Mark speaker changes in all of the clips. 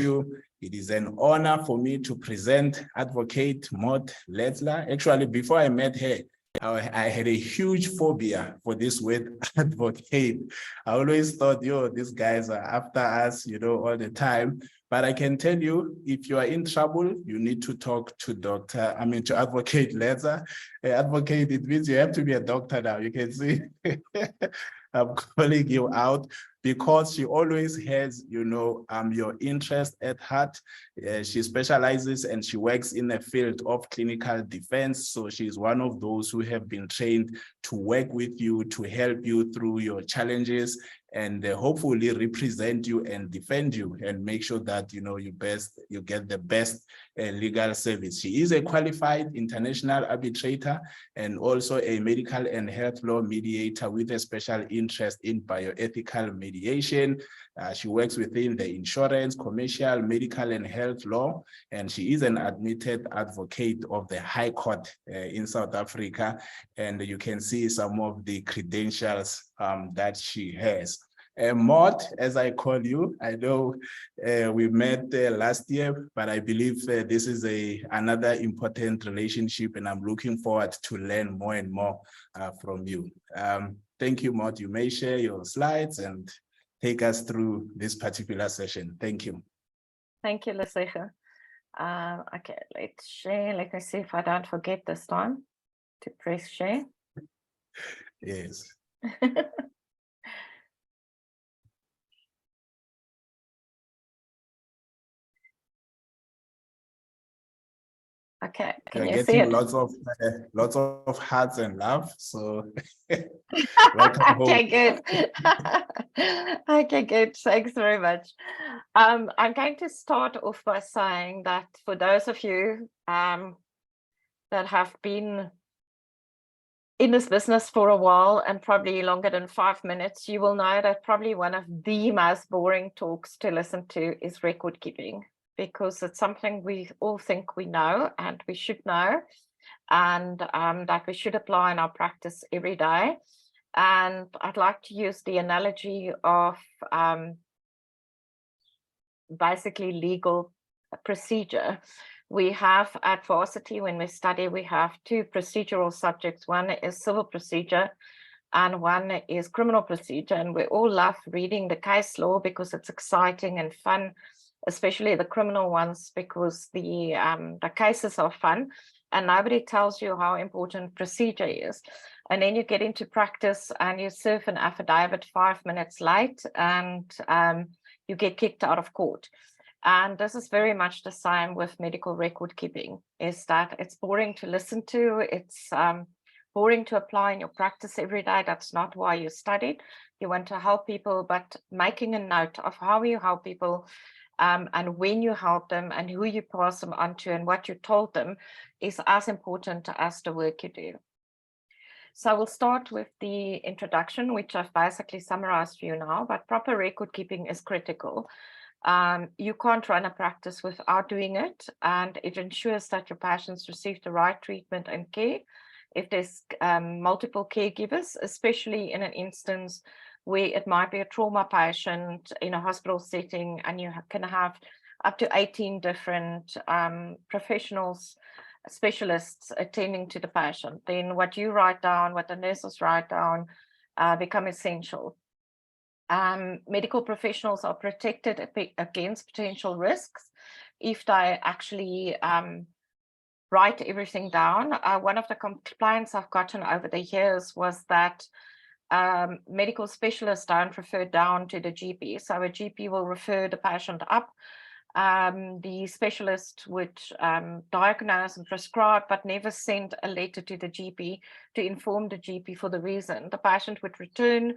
Speaker 1: you. It is an honor for me to present Advocate Maud Letzler. Actually, before I met her, I had a huge phobia for this word advocate. I always thought, these guys are after us, all the time. But I can tell you, if you are in trouble, you need to talk to to Advocate Letzler. Advocate, it means you have to be a doctor now. You can see I'm calling you out because she always has, your interest at heart. She specializes and she works in the field of clinical defense. So she's one of those who have been trained to work with you, to help you through your challenges, and hopefully represent you and defend you and make sure that you get the best legal service. She is a qualified international arbitrator and also a medical and health law mediator with a special interest in bioethical mediation. She works within the insurance, commercial, medical, and health law, and she is an admitted advocate of the High Court in South Africa. And you can see some of the credentials that she has. Maud, as I call you, I know we met last year, but I believe this is another important relationship, and I'm looking forward to learn more and more from you. Thank you, Maud. You may share your slides and take us through this particular session. Thank you.
Speaker 2: Thank you, Lesega. Okay, let's share. Let me see if I don't forget this time to press share.
Speaker 1: Yes.
Speaker 2: Okay, can you
Speaker 1: getting
Speaker 2: see it?
Speaker 1: lots of hearts and love. So welcome home.
Speaker 2: Okay, good. Okay, good. Thanks very much. I'm going to start off by saying that for those of you that have been in this business for a while and probably longer than 5 minutes, you will know that probably one of the most boring talks to listen to is record keeping, because it's something we all think we know and we should know, and that we should apply in our practice every day. And I'd like to use the analogy of basically legal procedure. We have at varsity, when we study, we have two procedural subjects. One is civil procedure and one is criminal procedure. And we all love reading the case law because it's exciting and fun, especially the criminal ones, because the cases are fun and nobody tells you how important procedure is. And then you get into practice and you serve an affidavit 5 minutes late and you get kicked out of court. And this is very much the same with medical record keeping, is that it's boring to listen to, it's boring to apply in your practice every day. That's not why you studied. You want to help people, but making a note of how you help people and when you help them and who you pass them on to and what you told them is as important as the work you do. So we'll start with the introduction, which I've basically summarized for you now, but proper record keeping is critical. You can't run a practice without doing it, and it ensures that your patients receive the right treatment and care. If there's multiple caregivers, especially in an instance where it might be a trauma patient in a hospital setting, and you can have up to 18 different professionals, specialists attending to the patient, then what you write down, what the nurses write down, become essential. Medical professionals are protected against potential risks if they actually write everything down. One of the complaints I've gotten over the years was that medical specialists don't refer down to the GP. So a GP will refer the patient up. The specialist would diagnose and prescribe, but never send a letter to the GP to inform the GP for the reason. The patient would return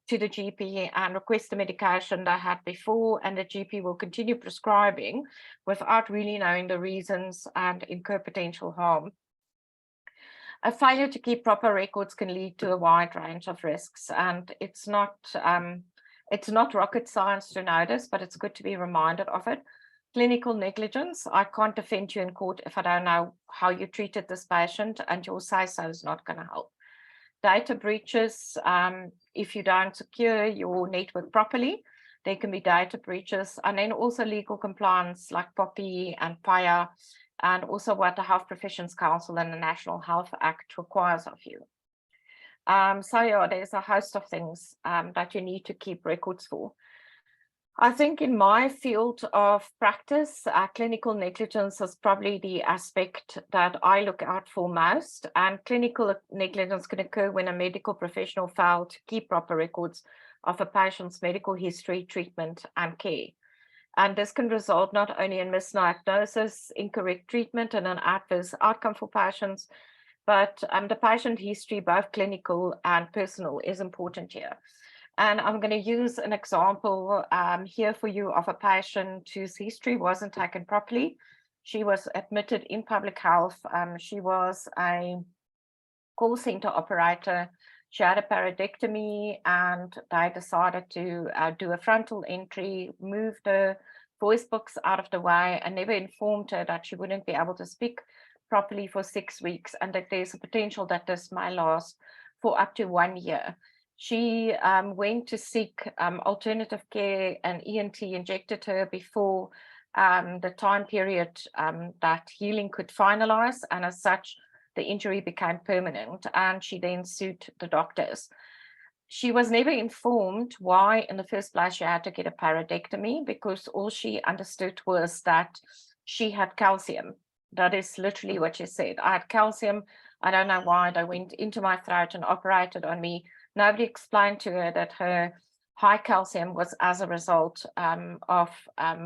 Speaker 2: to the GP and request the medication they had before, and the GP will continue prescribing without really knowing the reasons and incur potential harm. A failure to keep proper records can lead to a wide range of risks, and it's not rocket science to know this, but it's good to be reminded of it. Clinical negligence: I can't defend you in court if I don't know how you treated this patient, and your say-so is not going to help. Data breaches: if you don't secure your network properly, There can be data breaches, and then also legal compliance like POPI and PIA, and also what the Health Professions Council and the National Health Act requires of you. So yeah, there's a host of things that you need to keep records for. I think in my field of practice, clinical negligence is probably the aspect that I look out for most. And clinical negligence can occur when a medical professional failed to keep proper records of a patient's medical history, treatment, and care. And this can result not only in misdiagnosis, incorrect treatment, and an adverse outcome for patients, but the patient history, both clinical and personal, is important here. And I'm going to use an example here for you of a patient whose history wasn't taken properly. She was admitted in public health. She was a call center operator. She had a parodectomy, and they decided to do a frontal entry, move the voice box out of the way, and never informed her that she wouldn't be able to speak properly for 6 weeks, and that there's a potential that this may last for up to 1 year. She went to seek alternative care, and ENT injected her before the time period that healing could finalize, and as such, the injury became permanent, and she then sued the doctors. She was never informed why in the first place she had to get a parodectomy, because all she understood was that she had calcium. That is literally what she said. I had calcium. I don't know why they went into my throat and operated on me. Nobody explained to her that her high calcium was as a result of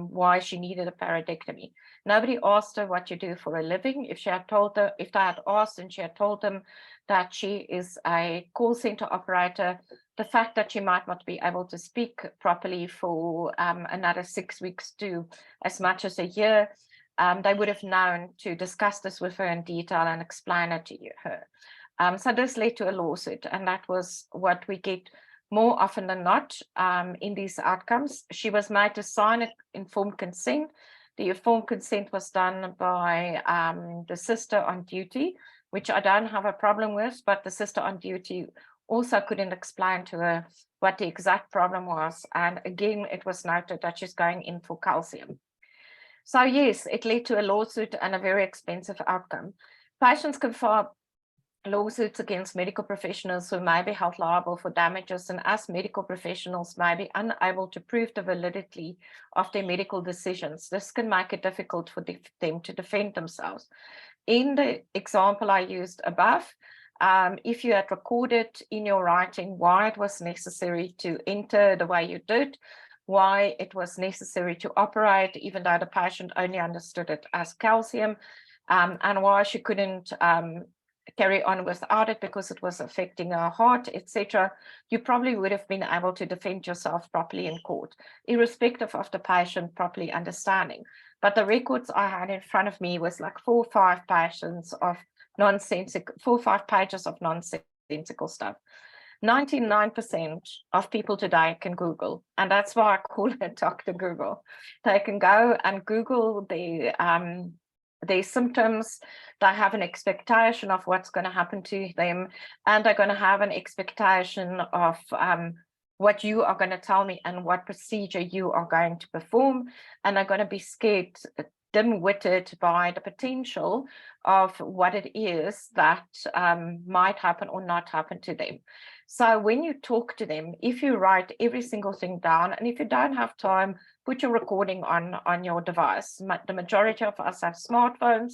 Speaker 2: why she needed a parodectomy. Nobody asked her what you do for a living. If they had asked and she had told them that she is a call center operator, the fact that she might not be able to speak properly for another 6 weeks to as much as a year, they would have known to discuss this with her in detail and explain it to her. So this led to a lawsuit, and that was what we get more often than not in these outcomes. She was made to sign an informed consent. The informed consent was done by the sister on duty, which I don't have a problem with, but the sister on duty also couldn't explain to her what the exact problem was. And again, it was noted that she's going in for calcium. So yes, it led to a lawsuit and a very expensive outcome. Patients can file lawsuits against medical professionals who may be held liable for damages, and as medical professionals may be unable to prove the validity of their medical decisions. This can make it difficult for them to defend themselves. In the example I used above, if you had recorded in your writing why it was necessary to enter the way you did, why it was necessary to operate, even though the patient only understood it as calcium, and why she couldn't carry on without it because it was affecting her heart, etc., you probably would have been able to defend yourself properly in court, irrespective of the patient properly understanding. But the records I had in front of me was like 4 or 5 pages of nonsensical stuff. 99% of people today can Google, and that's why I call it Dr. Google. They can go and Google their symptoms. They have an expectation of what's going to happen to them, and they're going to have an expectation of what you are going to tell me and what procedure you are going to perform, and they're going to be scared, dim-witted by the potential of what it is that might happen or not happen to them. So when you talk to them, if you write every single thing down, and if you don't have time, put your recording on your device. The majority of us have smartphones.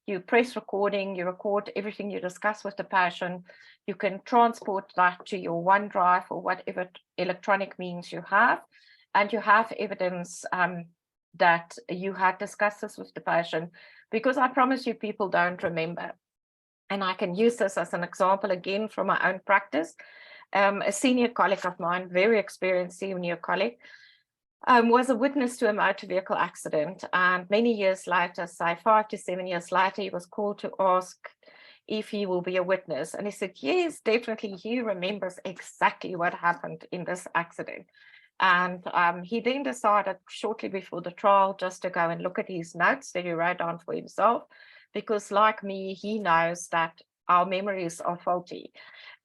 Speaker 2: You press recording, you record everything you discuss with the patient. You can transport that to your OneDrive or whatever electronic means you have, and you have evidence that you had discussed this with the patient, because I promise you people don't remember. And I can use this as an example again from my own practice. A senior colleague of mine, very experienced senior colleague, was a witness to a motor vehicle accident. And many years later, say 5 to 7 years later, he was called to ask if he will be a witness. And he said, yes, definitely, he remembers exactly what happened in this accident. And he then decided shortly before the trial just to go and look at his notes that he wrote down for himself, because like me, he knows that our memories are faulty.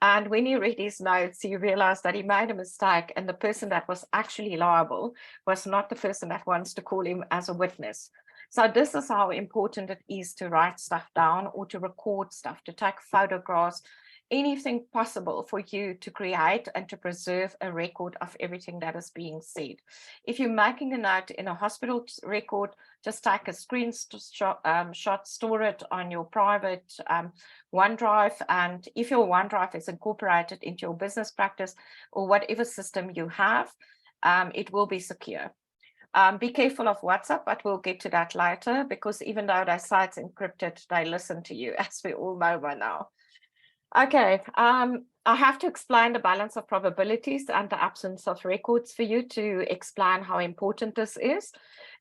Speaker 2: And when he read his notes, he realized that he made a mistake, and the person that was actually liable was not the person that wants to call him as a witness. So this is how important it is to write stuff down or to record stuff, to take photographs, anything possible for you to create and to preserve a record of everything that is being said. If you're making a note in a hospital record, just take a screenshot, store it on your private OneDrive. And if your OneDrive is incorporated into your business practice or whatever system you have, it will be secure. Be careful of WhatsApp, but we'll get to that later, because even though they say it's encrypted, they listen to you, as we all know by now. Okay, I have to explain the balance of probabilities and the absence of records for you to explain how important this is.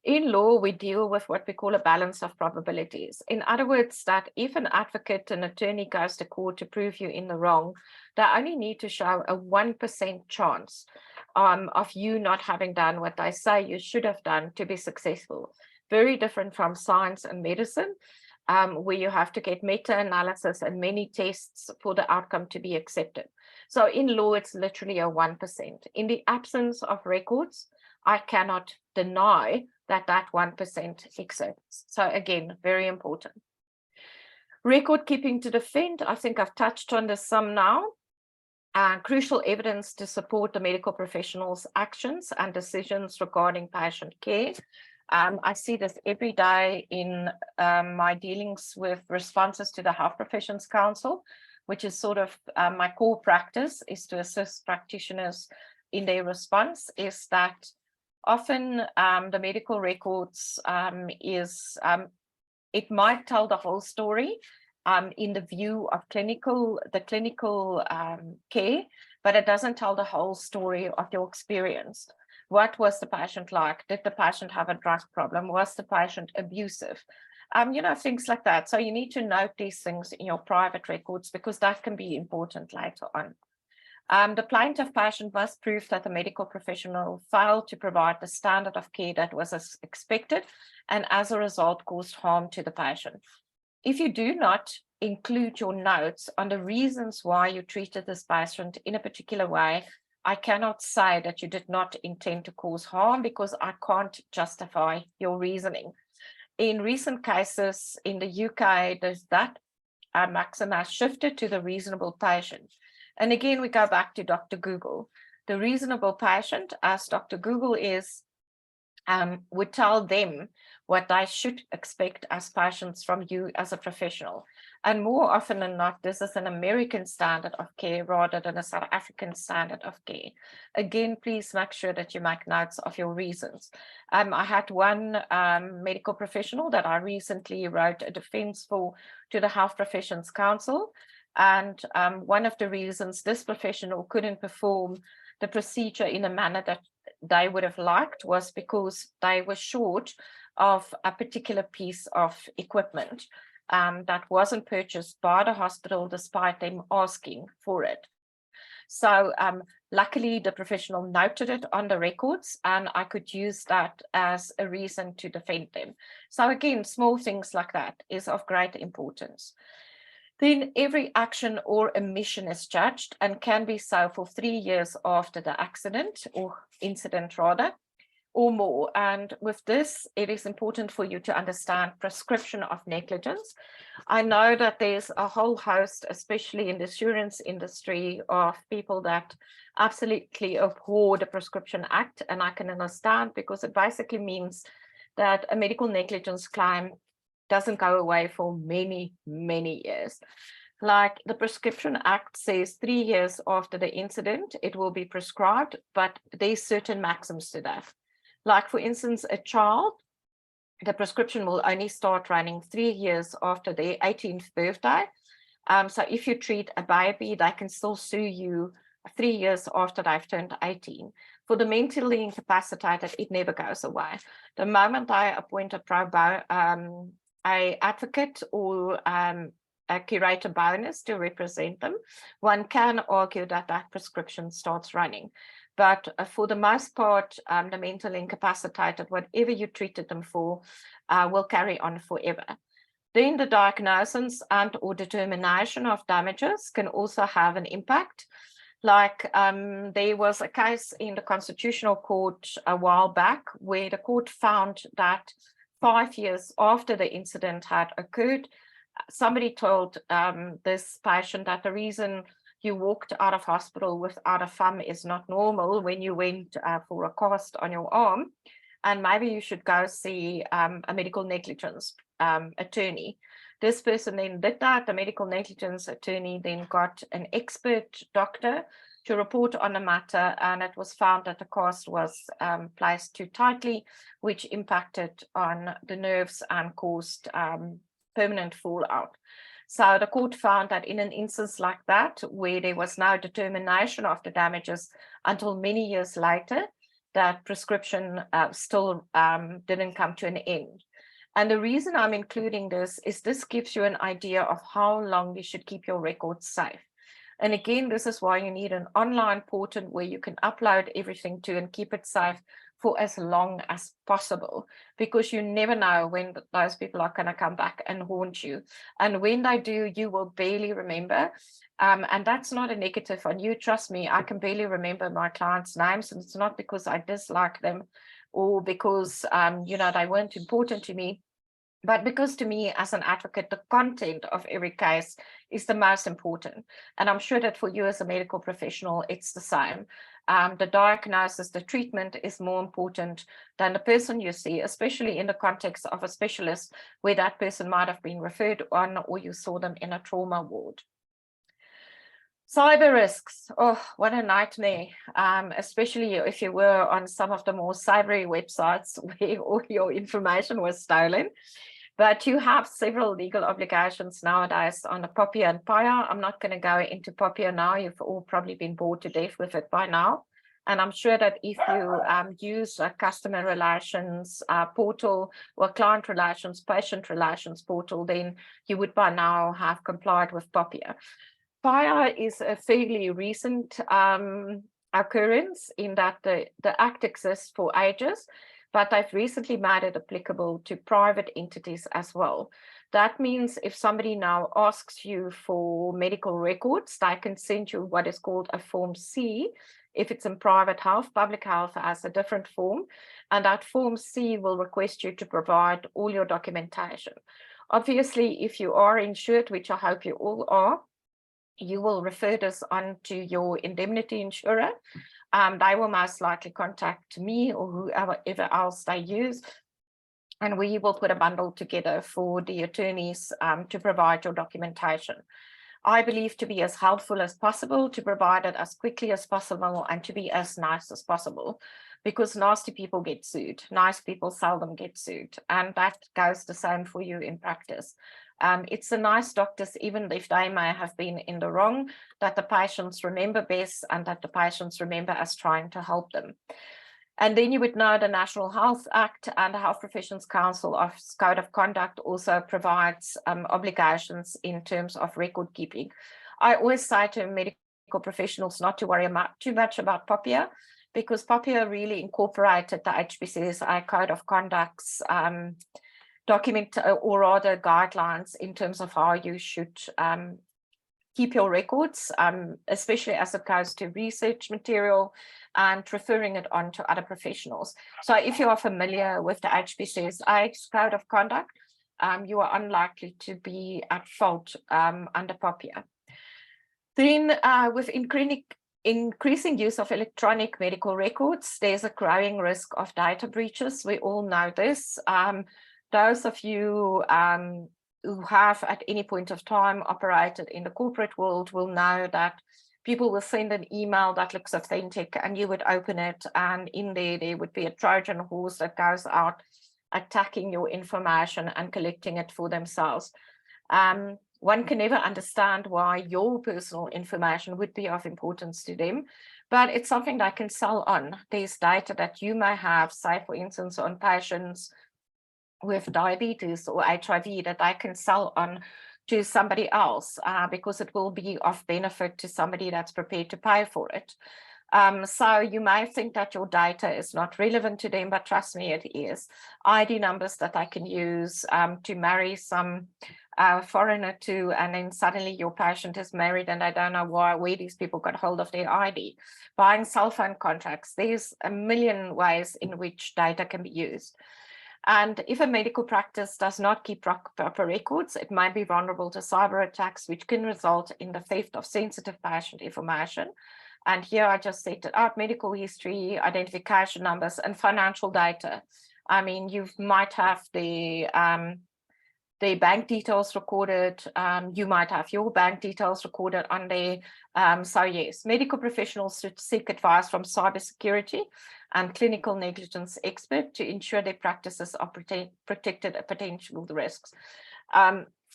Speaker 2: In law, we deal with what we call a balance of probabilities. In other words, that if an advocate, an attorney goes to court to prove you in the wrong, they only need to show a 1% chance of you not having done what they say you should have done to be successful. Very different from science and medicine, where you have to get meta-analysis and many tests for the outcome to be accepted. So in law, it's literally a 1%. In the absence of records, I cannot deny that that 1% exists. So again, very important. Record keeping to defend, I think I've touched on this some now. Crucial evidence to support the medical professionals' actions and decisions regarding patient care. I see this every day in my dealings with responses to the Health Professions Council, which is sort of my core practice, is to assist practitioners in their response, is that often the medical records it might tell the whole story in the view of the clinical care, but it doesn't tell the whole story of your experience. What was the patient like? Did the patient have a drug problem? Was the patient abusive? Things like that. So you need to note these things in your private records, because that can be important later on. The plaintiff patient must prove that the medical professional failed to provide the standard of care that was as expected, and as a result caused harm to the patient. If you do not include your notes on the reasons why you treated this patient in a particular way, I cannot say that you did not intend to cause harm, because I can't justify your reasoning. In recent cases in the UK, there's that maxim has shifted to the reasonable patient. And again, we go back to Dr. Google. The reasonable patient, as Dr. Google is, would tell them what they should expect as patients from you as a professional. And more often than not, this is an American standard of care rather than a South African standard of care. Again, please make sure that you make notes of your reasons. I had one medical professional that I recently wrote a defense for to the Health Professions Council. And one of the reasons this professional couldn't perform the procedure in a manner that they would have liked was because they were short of a particular piece of equipment that wasn't purchased by the hospital despite them asking for it. So luckily the professional noted it on the records, and I could use that as a reason to defend them. So again, small things like that is of great importance. Then every action or omission is judged and can be so for 3 years after the accident or incident rather, or more. And with this, it is important for you to understand prescription of negligence. I know that there's a whole host, especially in the insurance industry, of people that absolutely abhor the Prescription Act, and I can understand, because it basically means that a medical negligence claim doesn't go away for many, many years. Like the Prescription Act says 3 years after the incident, it will be prescribed, but there's certain maxims to that. Like for instance, a child, the prescription will only start running 3 years after their 18th birthday. So if you treat a baby, they can still sue you 3 years after they've turned 18. For the mentally incapacitated, it never goes away. The moment I appoint a advocate or a curator bonus to represent them, one can argue that that prescription starts running. But for the most part, the mentally incapacitated, whatever you treated them for, will carry on forever. Then the diagnosis and or determination of damages can also have an impact. Like there was a case in the Constitutional Court a while back where the court found that 5 years after the incident had occurred, somebody told this patient that the reason you walked out of hospital without a thumb is not normal when you went for a cast on your arm, and maybe you should go see a medical negligence attorney. This person then did that. The medical negligence attorney then got an expert doctor to report on the matter, and it was found that the cast was placed too tightly, which impacted on the nerves and caused permanent fallout. So the court found that in an instance like that, where there was no determination of the damages until many years later, that prescription still didn't come to an end. And the reason I'm including this is this gives you an idea of how long you should keep your records safe. And again, this is why you need an online portal where you can upload everything to and keep it safe for as long as possible, because you never know when those people are going to come back and haunt you. And when they do, you will barely remember. And that's not a negative on you. Trust me, I can barely remember my clients' names, and it's not because I dislike them or because, they weren't important to me, but because to me as an advocate, the content of every case is the most important. And I'm sure that for you as a medical professional, it's the same. The diagnosis, the treatment is more important than the person you see, especially in the context of a specialist where that person might have been referred on or you saw them in a trauma ward. Cyber risks, oh, what a nightmare, especially if you were on some of the more cybery websites where all your information was stolen. But you have several legal obligations nowadays on the POPIA and PIA. I'm not going to go into POPIA now. You've all probably been bored to death with it by now. And I'm sure that if you use a customer relations portal or client relations, patient relations portal, then you would by now have complied with POPIA. PIA is a fairly recent occurrence in that the Act exists for ages, but they've recently made it applicable to private entities as well. That means if somebody now asks you for medical records, they can send you what is called a Form C. If it's in private health, public health has a different form, and that Form C will request you to provide all your documentation. Obviously, if you are insured, which I hope you all are, you will refer this on to your indemnity insurer. They will most likely contact me or whoever else they use, and we will put a bundle together for the attorneys to provide your documentation. I believe to be as helpful as possible, to provide it as quickly as possible, and to be as nice as possible, because nasty people get sued. Nice people seldom get sued, and that goes the same for you in practice. It's the nice doctors, even if they may have been in the wrong, that the patients remember best and that the patients remember us trying to help them. And then you would know the National Health Act and the Health Professions Council Code of Conduct also provides obligations in terms of record keeping. I always say to medical professionals not to worry too much about POPIA, because POPIA really incorporated the HPCSA Code of Conduct's document, or rather guidelines, in terms of how you should keep your records, especially as it goes to research material and referring it on to other professionals. So if you are familiar with the HPCSA Code of Conduct, you are unlikely to be at fault under POPIA. Then with increasing use of electronic medical records, there's a growing risk of data breaches. We all know this. Those of you who have at any point of time operated in the corporate world will know that people will send an email that looks authentic and you would open it, and in there would be a Trojan horse that goes out attacking your information and collecting it for themselves. One can never understand why your personal information would be of importance to them, but it's something they can sell on. There's data that you may have, say for instance, on patients with diabetes or HIV that I can sell on to somebody else because it will be of benefit to somebody that's prepared to pay for it. So you may think that your data is not relevant to them, but trust me, it is. ID numbers that I can use to marry some foreigner to, and then suddenly your patient is married and I don't know where these people got hold of their ID. Buying cell phone contracts, there's a million ways in which data can be used. And if a medical practice does not keep proper records, it might be vulnerable to cyber attacks, which can result in the theft of sensitive patient information. And here I just set it out: medical history, identification numbers, and financial data. I mean, you might have the bank details recorded. You might have your bank details recorded on there. So yes, medical professionals should seek advice from cybersecurity and clinical negligence expert to ensure their practices are protected at potential risks.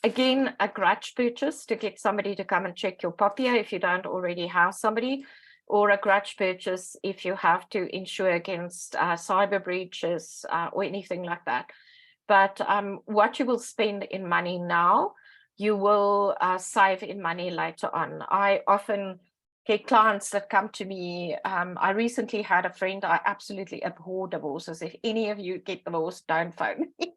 Speaker 2: Again, a grudge purchase to get somebody to come and check your papier if you don't already have somebody, or a grudge purchase if you have to insure against cyber breaches or anything like that. But what you will spend in money now, you will save in money later on. I often get clients that come to me. I recently had a friend, I absolutely abhor divorces. If any of you get divorced, don't phone me.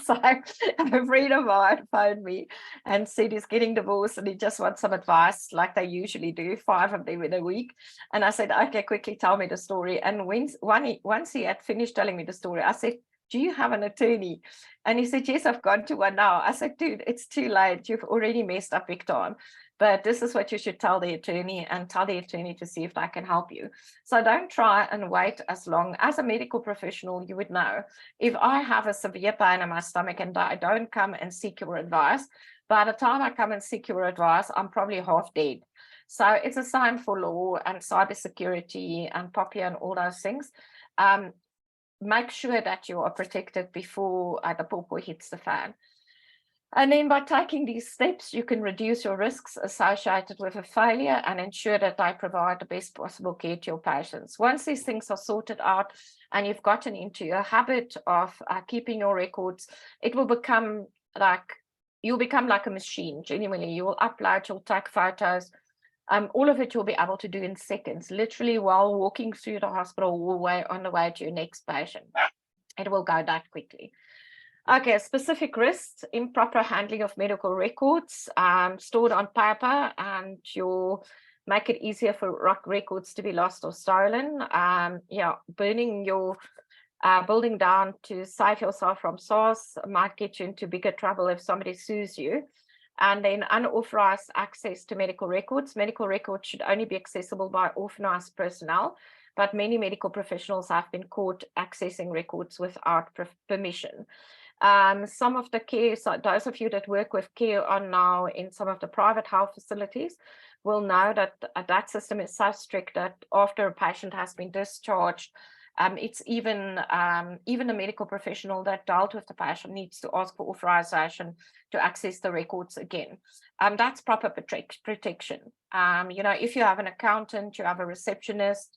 Speaker 2: So a friend of mine phoned me and said he's getting divorced and he just wants some advice, like they usually do, 5 of them in a week. And I said, okay, quickly tell me the story. And once he had finished telling me the story, I said, do you have an attorney? And he said, yes, I've gone to one now. I said, dude, it's too late. You've already messed up big time. But this is what you should tell the attorney, and tell the attorney to see if they can help you. So don't try and wait as long. As a medical professional, you would know, if I have a severe pain in my stomach and I don't come and seek your advice, by the time I come and seek your advice, I'm probably half dead. So it's a sign for law and cybersecurity and POPIA and all those things. Make sure that you are protected before the pawpaw hits the fan. And then by taking these steps, you can reduce your risks associated with a failure and ensure that they provide the best possible care to your patients. Once these things are sorted out and you've gotten into a habit of keeping your records, it will become like, you'll become like a machine, genuinely. You will upload, you'll take photos. All of it you'll be able to do in seconds, literally while walking through the hospital or on the way to your next patient. It will go that quickly. Okay, specific risks: improper handling of medical records stored on paper, and you'll make it easier for records to be lost or stolen. Burning your building down to save yourself from SARS might get you into bigger trouble if somebody sues you. And then unauthorized access to medical records. Medical records should only be accessible by authorized personnel, but many medical professionals have been caught accessing records without permission. Some of the care, so those of you that work with care on now in some of the private health facilities will know that that system is so strict that after a patient has been discharged, it's even a medical professional that dealt with the patient needs to ask for authorization to access the records again. That's proper protection. If you have an accountant, you have a receptionist,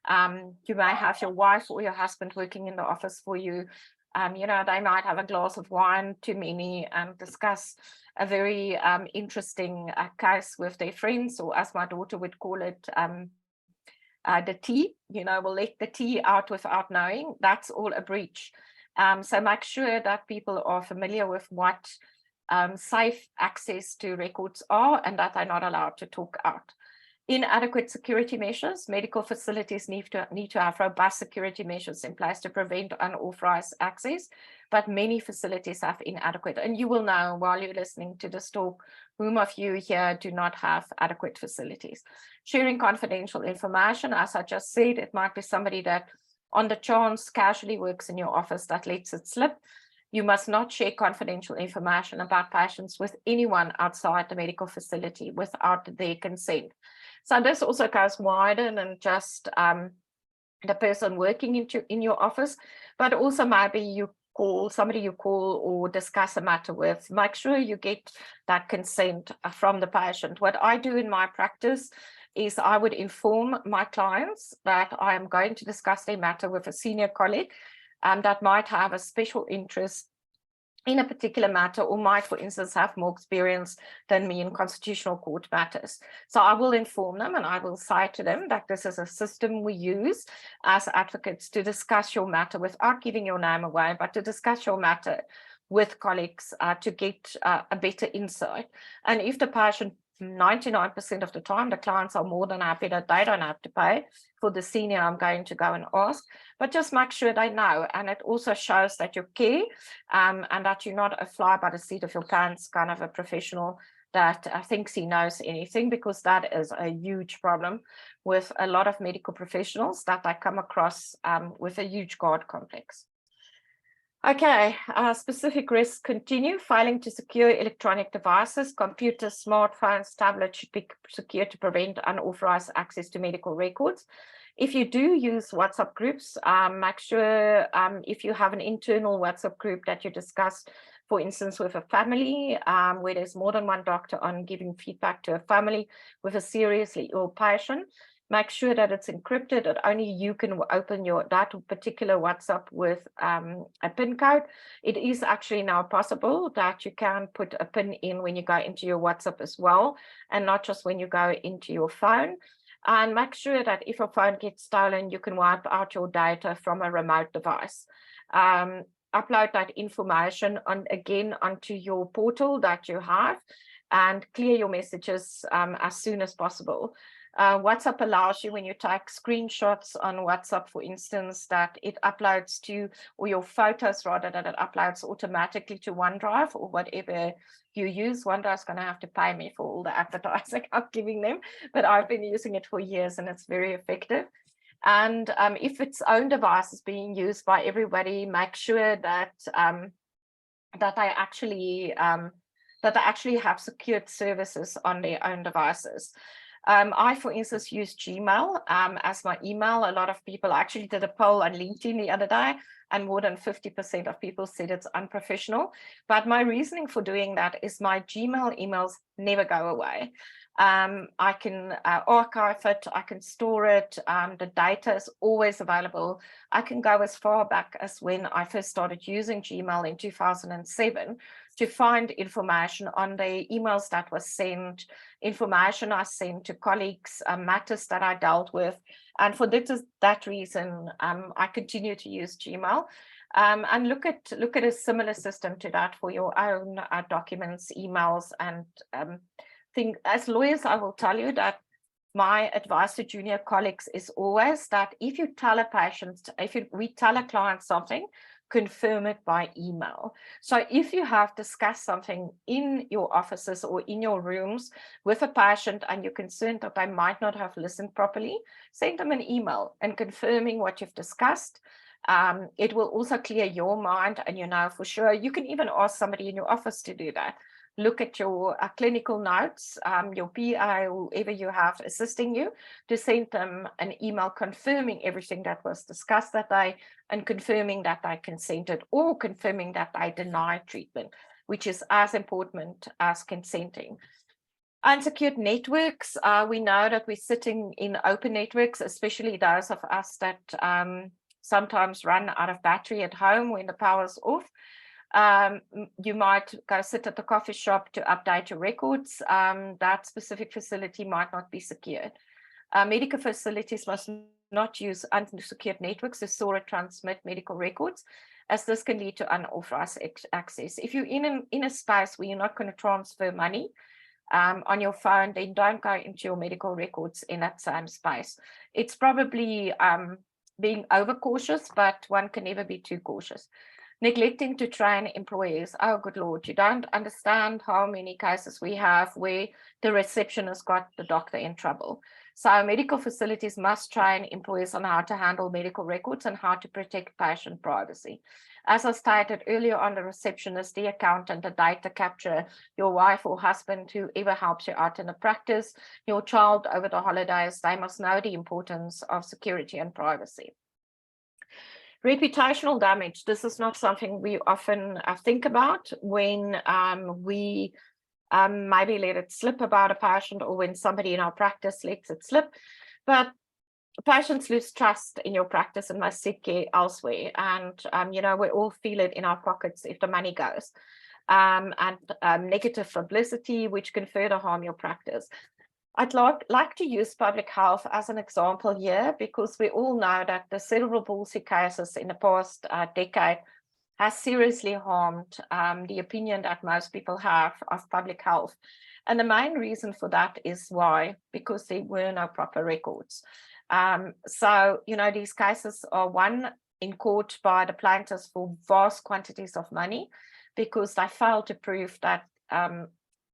Speaker 2: you may have your wife or your husband working in the office for you. They might have a glass of wine too many and discuss a very interesting case with their friends, or as my daughter would call it, the tea, will let the tea out without knowing. That's all a breach. So make sure that people are familiar with what safe access to records are and that they're not allowed to talk out. Inadequate security measures. Medical facilities need to have robust security measures in place to prevent unauthorized access, but many facilities have inadequate. And you will know while you're listening to this talk, whom of you here do not have adequate facilities. Sharing confidential information, as I just said, it might be somebody that on the chance casually works in your office that lets it slip. You must not share confidential information about patients with anyone outside the medical facility without their consent. So this also goes wider than just the person working in your office, but also maybe you call somebody or discuss a matter with. Make sure you get that consent from the patient. What I do in my practice is I would inform my clients that I am going to discuss their matter with a senior colleague that might have a special interest in a particular matter, or might, for instance, have more experience than me in constitutional court matters. So I will inform them and I will say to them that this is a system we use as advocates to discuss your matter without giving your name away, but to discuss your matter with colleagues to get a better insight. And if the patient, 99% of the time, the clients are more than happy that they don't have to pay for the senior I'm going to go and ask, but just make sure they know. And it also shows that you care and that you're not a fly by the seat of your pants kind of a professional that thinks he knows anything, because that is a huge problem with a lot of medical professionals that I come across with a huge guard complex. Okay, specific risks continue. Failing to secure electronic devices, computers, smartphones, tablets should be secure to prevent unauthorized access to medical records. If you do use WhatsApp groups, make sure if you have an internal WhatsApp group that you discuss, for instance, with a family, where there's more than one doctor on giving feedback to a family with a seriously ill patient, make sure that it's encrypted, that only you can open that particular WhatsApp with a PIN code. It is actually now possible that you can put a PIN in when you go into your WhatsApp as well, and not just when you go into your phone. And make sure that if your phone gets stolen, you can wipe out your data from a remote device. Upload that information again onto your portal that you have, and clear your messages as soon as possible. WhatsApp allows you, when you take screenshots on WhatsApp, for instance, that it uploads to, or your photos rather, that it uploads automatically to OneDrive or whatever you use. OneDrive's going to have to pay me for all the advertising I'm giving them, but I've been using it for years and it's very effective. And if its own device is being used by everybody, make sure that that they actually have secured services on their own devices. I, for instance, use Gmail as my email. A lot of people actually did a poll on LinkedIn the other day, and more than 50% of people said it's unprofessional. But my reasoning for doing that is my Gmail emails never go away. I can archive it, I can store it, the data is always available. I can go as far back as when I first started using Gmail in 2007 to find information on the emails that was sent, information I sent to colleagues, matters that I dealt with. And for that reason, I continue to use Gmail. And look at a similar system to that for your own documents, emails, and as lawyers, I will tell you that my advice to junior colleagues is always that if you tell a patient, we tell a client something, confirm it by email. So if you have discussed something in your offices or in your rooms with a patient and you're concerned that they might not have listened properly, send them an email and confirming what you've discussed. It will also clear your mind, and you know for sure. You can even ask somebody in your office to do that. Look at your clinical notes, your PI, whoever you have assisting you, to send them an email confirming everything that was discussed that day and confirming that they consented, or confirming that they denied treatment, which is as important as consenting. Unsecured networks, we know that we're sitting in open networks, especially those of us that sometimes run out of battery at home when the power's off. You might go sit at the coffee shop to update your records. That specific facility might not be secured. Medical facilities must not use unsecured networks to store or transmit medical records, as this can lead to unauthorized access. If you're in a space where you're not going to transfer money on your phone, then don't go into your medical records in that same space. It's probably being overcautious, but one can never be too cautious. Neglecting to train employees. Oh, good Lord, you don't understand how many cases we have where the receptionist got the doctor in trouble. So medical facilities must train employees on how to handle medical records and how to protect patient privacy. As I stated earlier on, the receptionist, the accountant, the data capture, your wife or husband, whoever helps you out in the practice, your child over the holidays, they must know the importance of security and privacy. Reputational damage. This is not something we often think about when we maybe let it slip about a patient, or when somebody in our practice lets it slip. But patients lose trust in your practice and must seek care elsewhere. And, you know, we all feel it in our pockets if the money goes. And negative publicity, which can further harm your practice. I'd like to use public health as an example here, because we all know that the cerebral palsy cases in the past decade has seriously harmed the opinion that most people have of public health. And the main reason for that is why? Because there were no proper records. So, you know, these cases are won in court by the plaintiffs for vast quantities of money, because they failed to prove that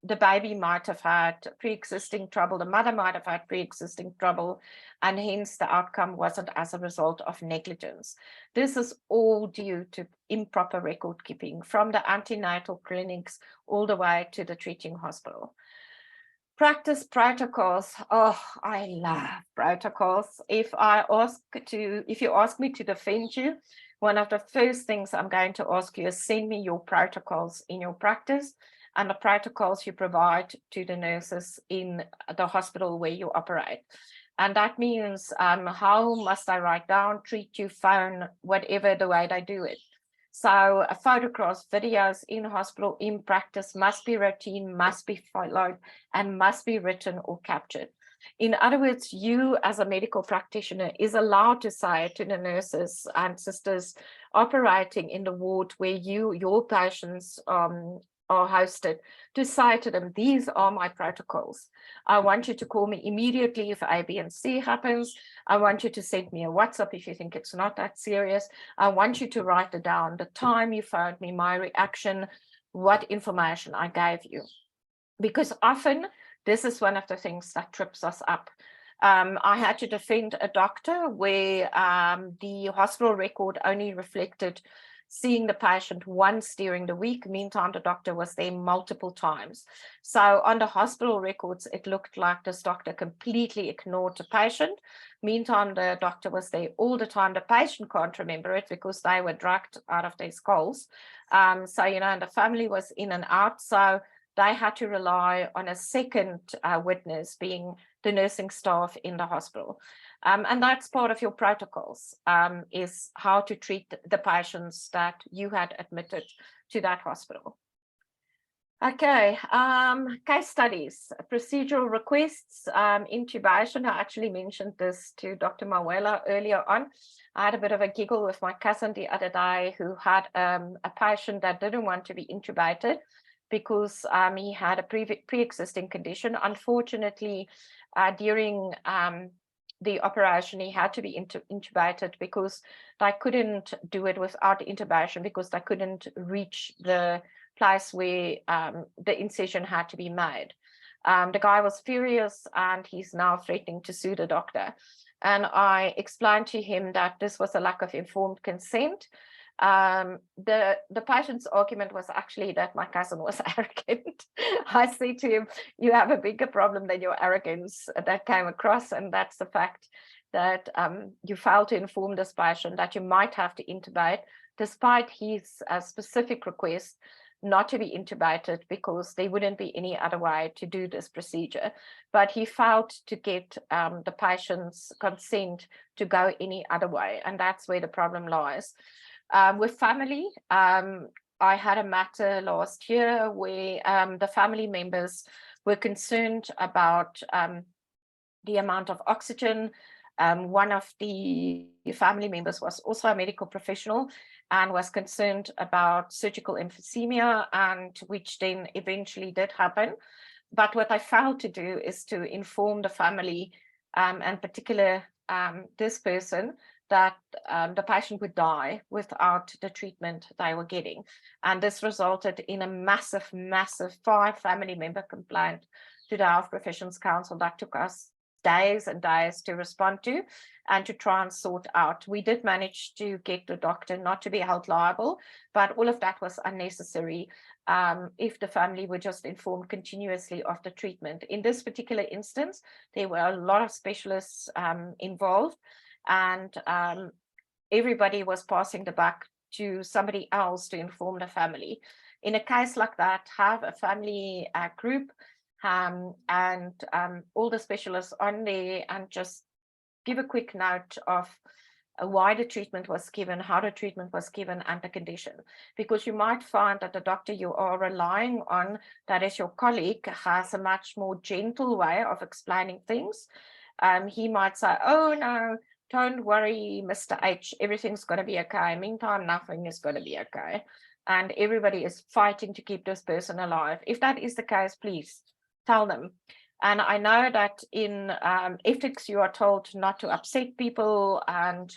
Speaker 2: the baby might have had pre-existing trouble, the mother might have had pre-existing trouble, and hence the outcome wasn't as a result of negligence. This is all due to improper record keeping, from the antenatal clinics all the way to the treating hospital. Practice protocols. Oh, I love protocols. If you ask me to defend you, one of the first things I'm going to ask you is send me your protocols in your practice and the protocols you provide to the nurses in the hospital where you operate. And that means how must I write down, treat you, phone, whatever the way they do it. So photographs, videos in hospital, in practice must be routine, must be followed, and must be written or captured. In other words, you as a medical practitioner is allowed to say to the nurses and sisters operating in the ward where your patients are hosted, to say to them, these are my protocols. I want you to call me immediately if A, B, and C happens. I want you to send me a WhatsApp if you think it's not that serious. I want you to write it down, the time you phoned me, my reaction, what information I gave you. Because often this is one of the things that trips us up. I had to defend a doctor where the hospital record only reflected seeing the patient once during the week. Meantime, the doctor was there multiple times. So on the hospital records, it looked like this doctor completely ignored the patient. Meantime, the doctor was there all the time. The patient can't remember it because they were drugged out of their skulls. So, you know, and the family was in and out. So they had to rely on a second witness, being the nursing staff in the hospital. And that's part of your protocols, is how to treat the patients that you had admitted to that hospital. Okay, case studies, procedural requests, intubation. I actually mentioned this to Dr. Mawela earlier on. I had a bit of a giggle with my cousin the other day who had a patient that didn't want to be intubated because he had a pre-existing condition. Unfortunately, during the operation, he had to be intubated because they couldn't do it without intubation, because they couldn't reach the place where the incision had to be made. The guy was furious and he's now threatening to sue the doctor. And I explained to him that this was a lack of informed consent. The patient's argument was actually that my cousin was arrogant. I said to him, you have a bigger problem than your arrogance that came across, and that's the fact that you failed to inform this patient that you might have to intubate, despite his specific request not to be intubated because there wouldn't be any other way to do this procedure. But he failed to get the patient's consent to go any other way, and that's where the problem lies. With family, I had a matter last year where the family members were concerned about the amount of oxygen. One of the family members was also a medical professional and was concerned about surgical emphysema, and which then eventually did happen. But what I failed to do is to inform the family, and particular this person, that the patient would die without the treatment they were getting. And this resulted in a massive 5 family member complaint to the Health Professions Council that took us days and days to respond to and to try and sort out. We did manage to get the doctor not to be held liable, but all of that was unnecessary if the family were just informed continuously of the treatment. In this particular instance, there were a lot of specialists involved, and everybody was passing the buck to somebody else to inform the family. In a case like that, have a family group and all the specialists on there, and just give a quick note of why the treatment was given, how the treatment was given, and the condition. Because you might find that the doctor you are relying on, that is your colleague, has a much more gentle way of explaining things. He might say, oh no, don't worry, Mr. H, everything's going to be okay. Meantime, nothing is going to be okay. And everybody is fighting to keep this person alive. If that is the case, please tell them. And I know that in ethics, you are told not to upset people and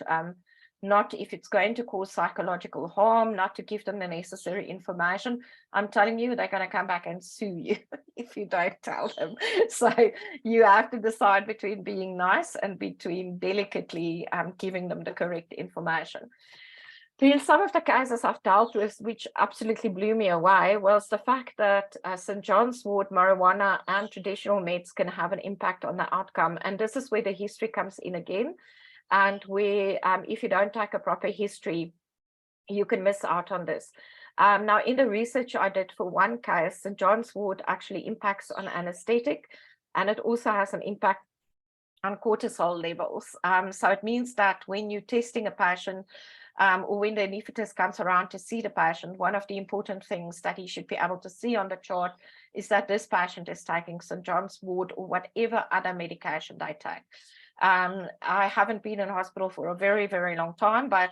Speaker 2: not if it's going to cause psychological harm, not to give them the necessary information. I'm telling you, they're going to come back and sue you if you don't tell them. So you have to decide between being nice and between delicately giving them the correct information. Then some of the cases I've dealt with, which absolutely blew me away, was the fact that St. John's wort, marijuana and traditional meds can have an impact on the outcome. And this is where the history comes in again. And where if you don't take a proper history, you can miss out on this. Now, in the research I did for one case, St. John's wort actually impacts on anesthetic, and it also has an impact on cortisol levels. So it means that when you're testing a patient, or when the anesthetist comes around to see the patient, one of the important things that he should be able to see on the chart is that this patient is taking St. John's wort or whatever other medication they take. I haven't been in hospital for a very, very long time, but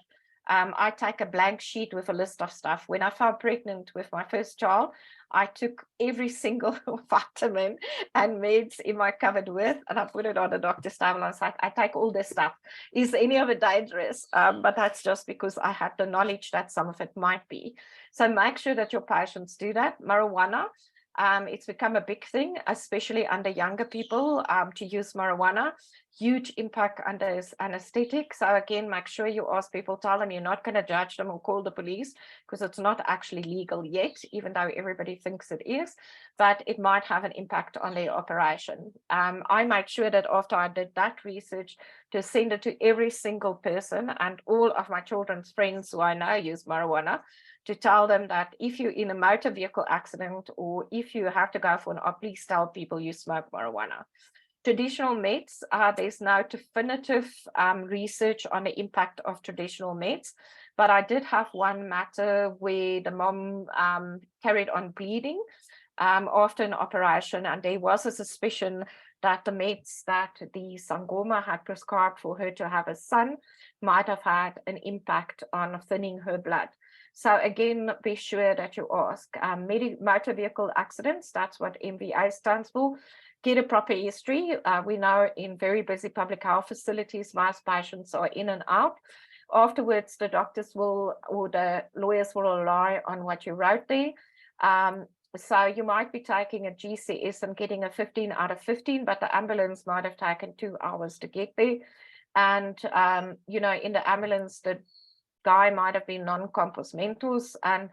Speaker 2: I take a blank sheet with a list of stuff. When I fell pregnant with my first child, I took every single vitamin and meds in my cupboard with, and I put it on the doctor's table. I was like, I take all this stuff. Is any of it dangerous? But that's just because I had the knowledge that some of it might be. So make sure that your patients do that. Marijuana, it's become a big thing, especially under younger people, to use marijuana. Huge impact under anesthetic. So again, make sure you ask people, tell them you're not going to judge them or call the police, because it's not actually legal yet, even though everybody thinks it is, but it might have an impact on their operation. I made sure that after I did that research, to send it to every single person and all of my children's friends who I know use marijuana, to tell them that if you're in a motor vehicle accident or if you have to go for an op, please tell people you smoke marijuana. Traditional meds, there's no definitive research on the impact of traditional meds, but I did have one matter where the mom carried on bleeding after an operation, and there was a suspicion that the meds that the Sangoma had prescribed for her to have a son might have had an impact on thinning her blood. So again, be sure that you ask. Motor vehicle accidents, that's what MVA stands for. Get a proper history. We know in very busy public health facilities, most patients are in and out. Afterwards, the doctors will, or the lawyers will rely on what you wrote there. So you might be taking a GCS and getting a 15 out of 15, but the ambulance might have taken 2 hours to get there. And, you know, in the ambulance, the guy might have been non-compos mentors. And,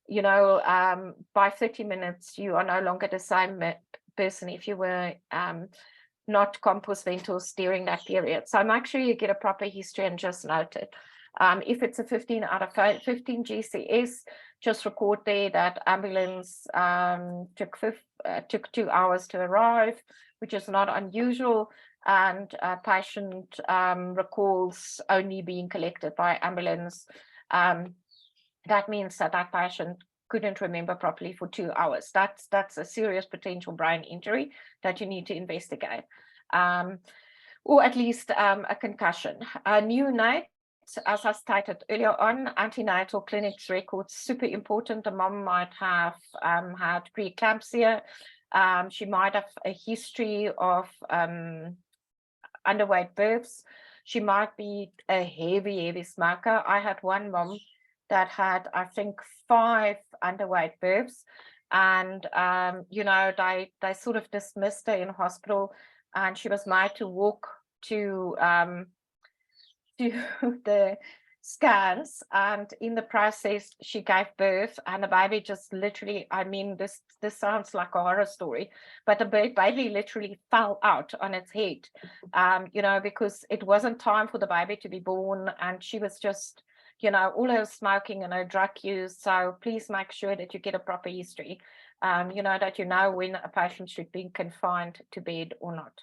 Speaker 2: you know, by 30 minutes, you are no longer the same person if you were not compos mentors during that period. So make sure you get a proper history and just note it. If it's a 15 out of 15 GCS, just record there that ambulance took 2 hours to arrive, which is not unusual, and patient recalls only being collected by ambulance. That means that that patient couldn't remember properly for 2 hours. That's a serious potential brain injury that you need to investigate, or at least a concussion. Neonate, as I stated earlier on, antenatal clinics records, super important. The mom might have had preeclampsia. She might have a history of underweight births. She might be a heavy smoker. I had one mom that had, I think, 5 underweight births, and you know, they sort of dismissed her in hospital, and she was made to walk to the scans, and in the process she gave birth, and the baby just literally, I mean, this sounds like a horror story, but the baby literally fell out on its head, you know, because it wasn't time for the baby to be born, and she was just, you know, all her smoking and her drug use. So please make sure that you get a proper history, you know, that you know when a patient should be confined to bed or not.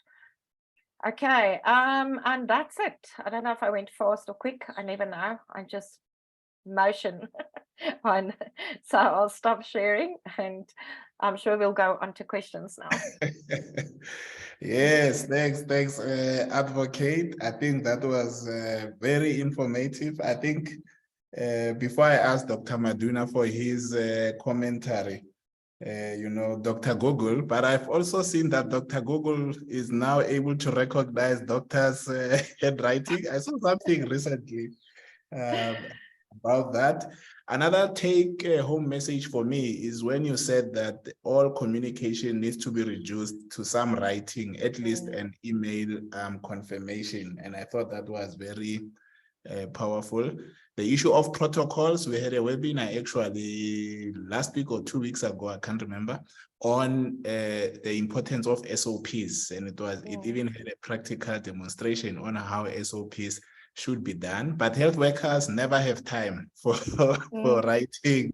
Speaker 2: Okay, and that's it. I don't know if I went fast or quick. I never know. I just motion on. So I'll stop sharing, and I'm sure we'll go on to questions now.
Speaker 1: Yes, thanks, Advocate. I think that was very informative. I think before I ask Dr. Maduna for his commentary, Dr. Google, but I've also seen that Dr. Google is now able to recognize doctors' handwriting. I saw something recently about that. Another take-home message for me is when you said that all communication needs to be reduced to some writing, at least an email confirmation. And I thought that was very powerful. The issue of protocols, we had a webinar actually last week or 2 weeks ago, I can't remember, on the importance of SOPs. And it even had a practical demonstration on how SOPs should be done, but health workers never have time for writing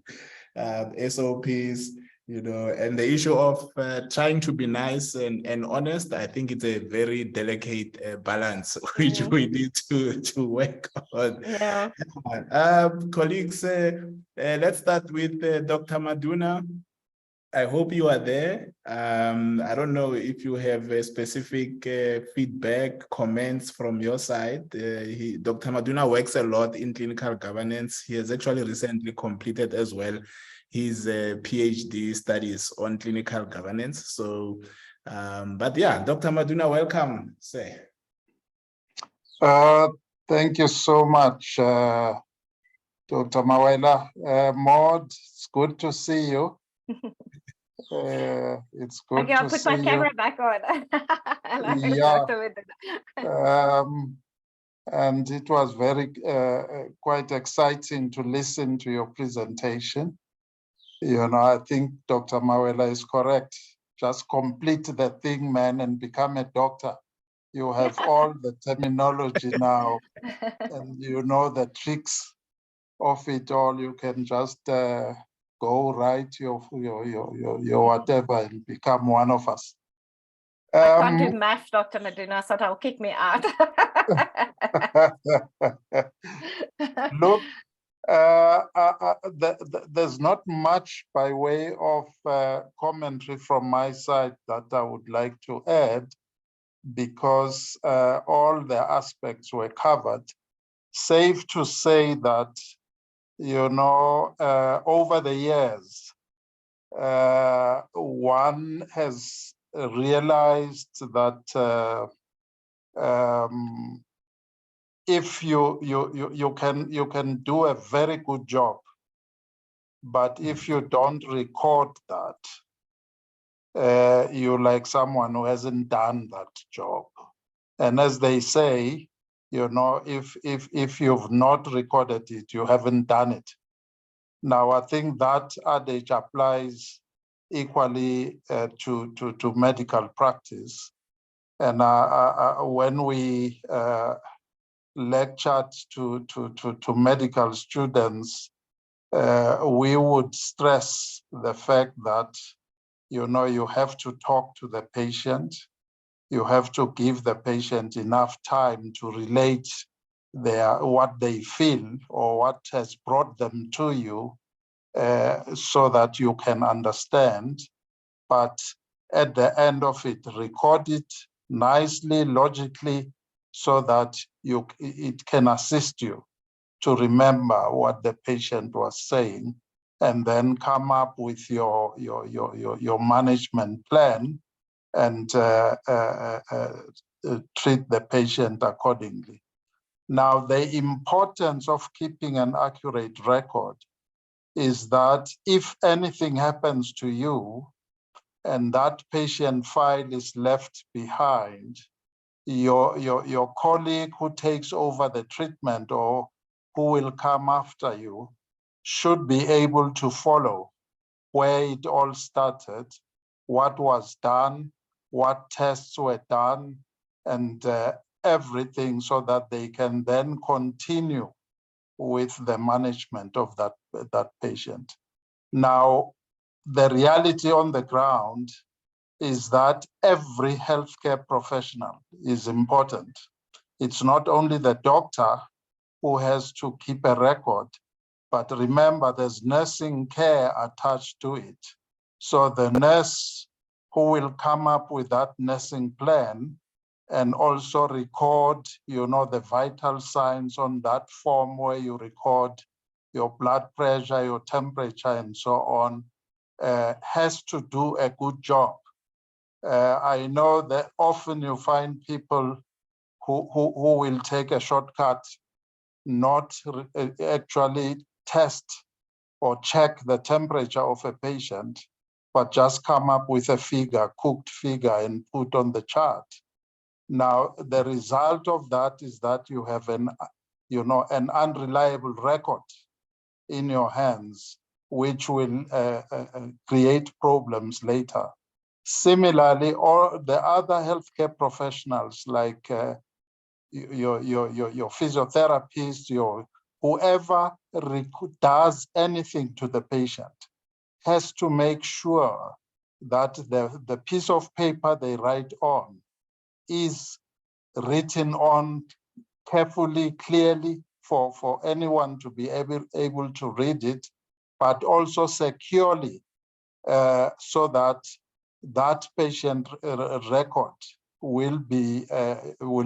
Speaker 1: SOPs, and the issue of trying to be nice and honest. I think it's a very delicate balance which we need to work on.
Speaker 2: Yeah.
Speaker 1: Colleagues, let's start with Dr. Maduna. I hope you are there. I don't know if you have a specific feedback, comments from your side. Dr. Maduna works a lot in clinical governance. He has actually recently completed as well his PhD studies on clinical governance. So, but yeah, Dr. Maduna, welcome, sir.
Speaker 3: Thank you so much, Dr. Mawela. Maud, it's good to see you. It's good
Speaker 2: I'll
Speaker 3: to
Speaker 2: put
Speaker 3: see
Speaker 2: my
Speaker 3: you.
Speaker 2: camera back on.
Speaker 3: Yeah. And it was very quite exciting to listen to your presentation. I think Dr. Mawela is correct. Just complete the thing, man, and become a doctor. You have all the terminology now, and you know the tricks of it all. You can just go write your whatever and become one of us.
Speaker 2: I can't do math, Dr. Maduna, so that'll kick me out.
Speaker 3: Look, there's not much by way of commentary from my side that I would like to add, because all the aspects were covered. Safe to say that, over the years, one has realized that if you can do a very good job, but if you don't record that, you're like someone who hasn't done that job. And as they say, if you've not recorded it, you haven't done it. Now, I think that adage applies equally to medical practice. And when we lectured to medical students, we would stress the fact that, you have to talk to the patient. You have to give the patient enough time to relate what they feel or what has brought them to you, so that you can understand. But at the end of it, record it nicely, logically, so that it can assist you to remember what the patient was saying, and then come up with your management plan and treat the patient accordingly. Now, the importance of keeping an accurate record is that if anything happens to you and that patient file is left behind, your colleague who takes over the treatment or who will come after you should be able to follow where it all started, what was done, what tests were done, and everything, so that they can then continue with the management of that patient. Now, the reality on the ground is that every healthcare professional is important. It's not only the doctor who has to keep a record, but remember there's nursing care attached to it. So the nurse who will come up with that nursing plan and also record, the vital signs on that form where you record your blood pressure, your temperature, and so on, has to do a good job. I know that often you find people who will take a shortcut, not actually test or check the temperature of a patient, but just come up with a figure, cooked figure, and put on the chart. Now, the result of that is that you have an unreliable record in your hands, which will create problems later. Similarly, all the other healthcare professionals, like your physiotherapist, whoever does anything to the patient, has to make sure that the piece of paper they write on is written on carefully, clearly, for anyone to be able to read it, but also securely, so that that patient record will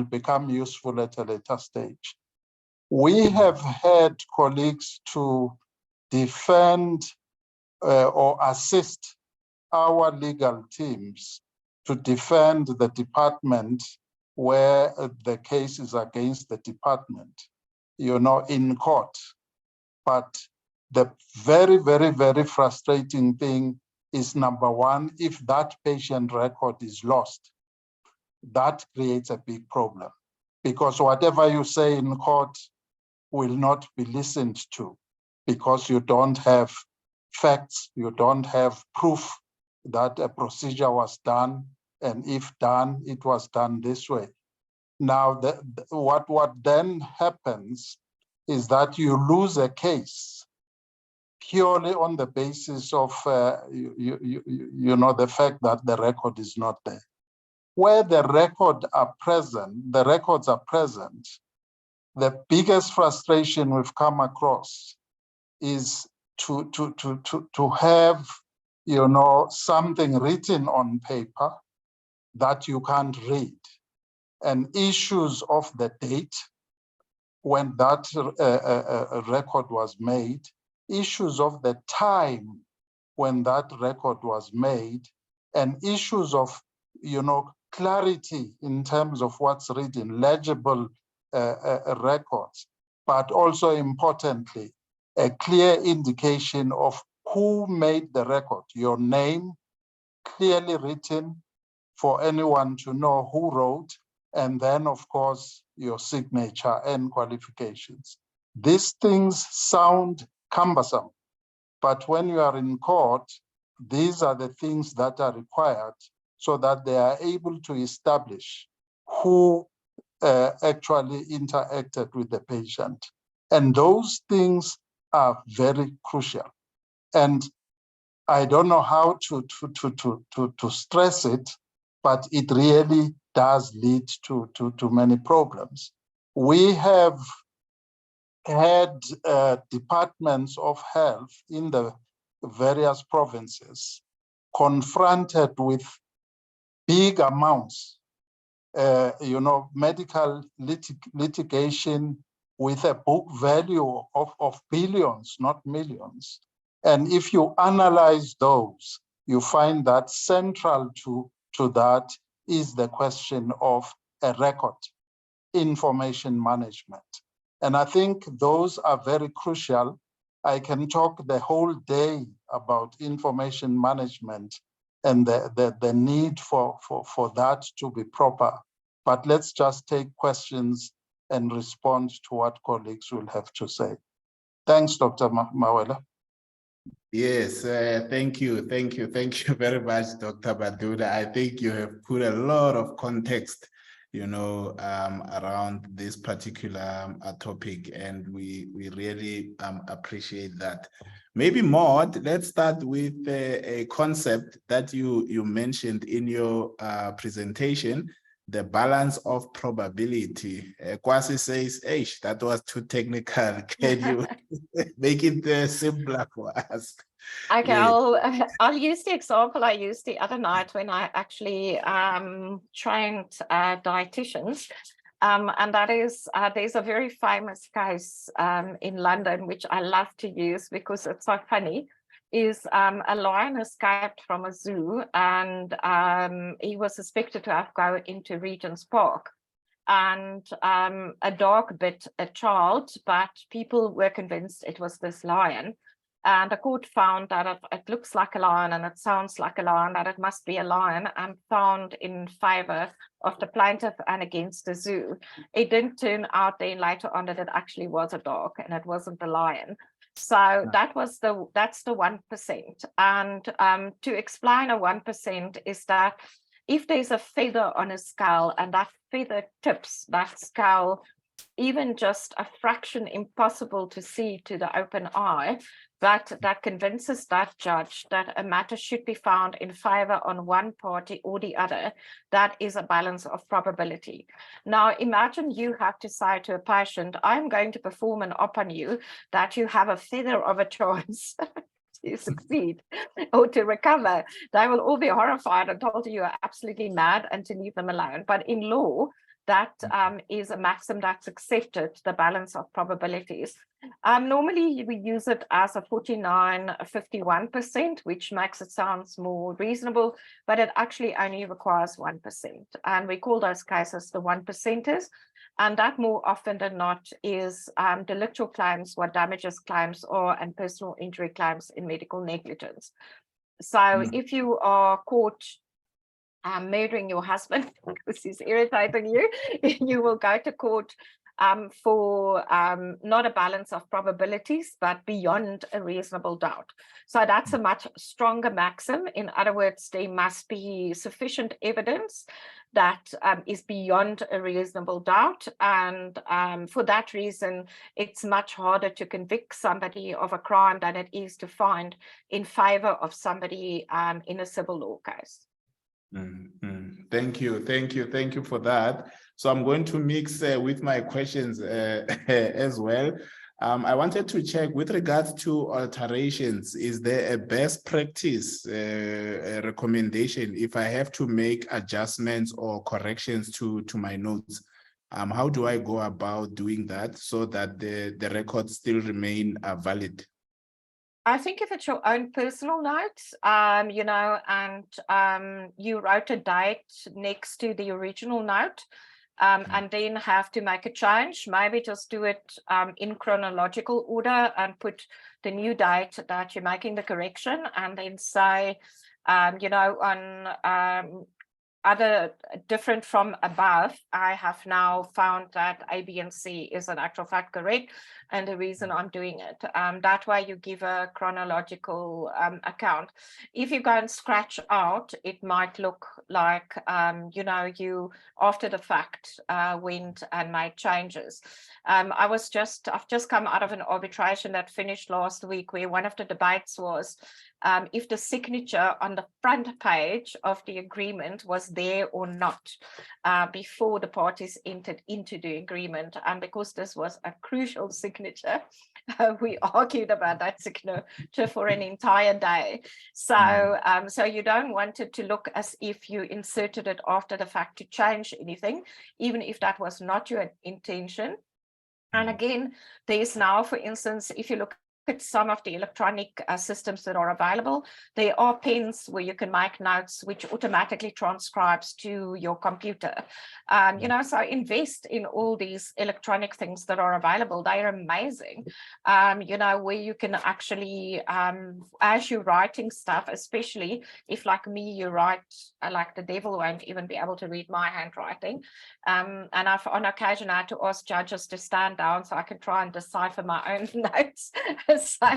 Speaker 3: become useful at a later stage. We have had colleagues to defend or assist our legal teams to defend the department where the case is against the department, in court. But the very, very, very frustrating thing is, number one, if that patient record is lost, that creates a big problem, because whatever you say in court will not be listened to, because you don't have facts, you don't have proof that a procedure was done, and if done, it was done this way. Now, what then happens is that you lose a case purely on the basis of the fact that the record is not there. Where the records are present, the biggest frustration we've come across is to have something written on paper that you can't read, and issues of the date when that record was made, issues of the time when that record was made, and issues of clarity in terms of what's written, legible records, but also importantly, a clear indication of who made the record, your name clearly written for anyone to know who wrote, and then of course your signature and qualifications. These things sound cumbersome, but when you are in court, these are the things that are required so that they are able to establish who actually interacted with the patient. And those things are very crucial. And I don't know how to stress it, but it really does lead to many problems. We have had departments of health in the various provinces confronted with big amounts, medical litigation with a book value of billions, not millions. And if you analyze those, you find that central to that is the question of a record, information management. And I think those are very crucial. I can talk the whole day about information management and the need for that to be proper. But let's just take questions and respond to what colleagues will have to say. Thanks, Dr. Mawela.
Speaker 1: Yes, thank you very much, Dr. Baduda. I think you have put a lot of context around this particular topic, and we really appreciate that. Maybe Maud, let's start with a concept that you mentioned in your presentation, the balance of probability. Kwasi says, hey, that was too technical. Can you make it simpler for us?
Speaker 2: Okay,
Speaker 1: Yeah.
Speaker 2: I'll use the example I used the other night when I actually trained dietitians. And that is, there's a very famous case in London, which I love to use because it's so funny, is a lion escaped from a zoo, and he was suspected to have gone into Regent's Park. And a dog bit a child, but people were convinced it was this lion. And the court found that it looks like a lion and it sounds like a lion, that it must be a lion, and found in favor of the plaintiff and against the zoo. It didn't turn out then later on that it actually was a dog and it wasn't a lion. So that's the 1%. And to explain a 1% is that if there's a feather on a scale and that feather tips that scale even just a fraction impossible to see to the open eye, that convinces that judge that a matter should be found in favor on one party or the other, that is a balance of probability. Now, imagine you have to say to a patient, I'm going to perform an op on you that you have a feather of a chance to succeed or to recover. They will all be horrified and told you are absolutely mad and to leave them alone. But in law, that is a maxim that's accepted, the balance of probabilities. Normally, we use it as a 49-51%, which makes it sound more reasonable, but it actually only requires 1%. And we call those cases the 1%ers. And that more often than not is delictual claims, what damages claims are, and personal injury claims in medical negligence. So if you are caught murdering your husband because he's irritating you, you will go to court for not a balance of probabilities, but beyond a reasonable doubt. So that's a much stronger maxim. In other words, there must be sufficient evidence that is beyond a reasonable doubt. And for that reason, it's much harder to convict somebody of a crime than it is to find in favor of somebody in a civil law case.
Speaker 1: Thank you for that. So I'm going to mix with my questions as well. I wanted to check with regards to alterations. Is there a best practice recommendation if I have to make adjustments or corrections to my notes? How do I go about doing that so that the records still remain valid?
Speaker 2: I think if it's your own personal notes, and you wrote a date next to the original note, and then have to make a change, maybe just do it in chronological order and put the new date that you're making the correction, and then say, on other different from above, I have now found that A, B, and C is in actual fact correct, and the reason I'm doing it. That way you give a chronological account. If you go and scratch out, it might look like, you after the fact went and made changes. I've just come out of an arbitration that finished last week, where one of the debates was if the signature on the front page of the agreement was there or not before the parties entered into the agreement. And because this was a crucial signature, we argued about that signature for an entire day. So, so you don't want it to look as if you inserted it after the fact to change anything, even if that was not your intention. And again, there's now, for instance, if you look at some of the electronic systems that are available, there are pens where you can make notes which automatically transcribes to your computer. So invest in all these electronic things that are available. They are amazing. Where you can actually, as you're writing stuff, especially if like me, you write like the devil won't even be able to read my handwriting. And I've on occasion had to ask judges to stand down so I can try and decipher my own notes So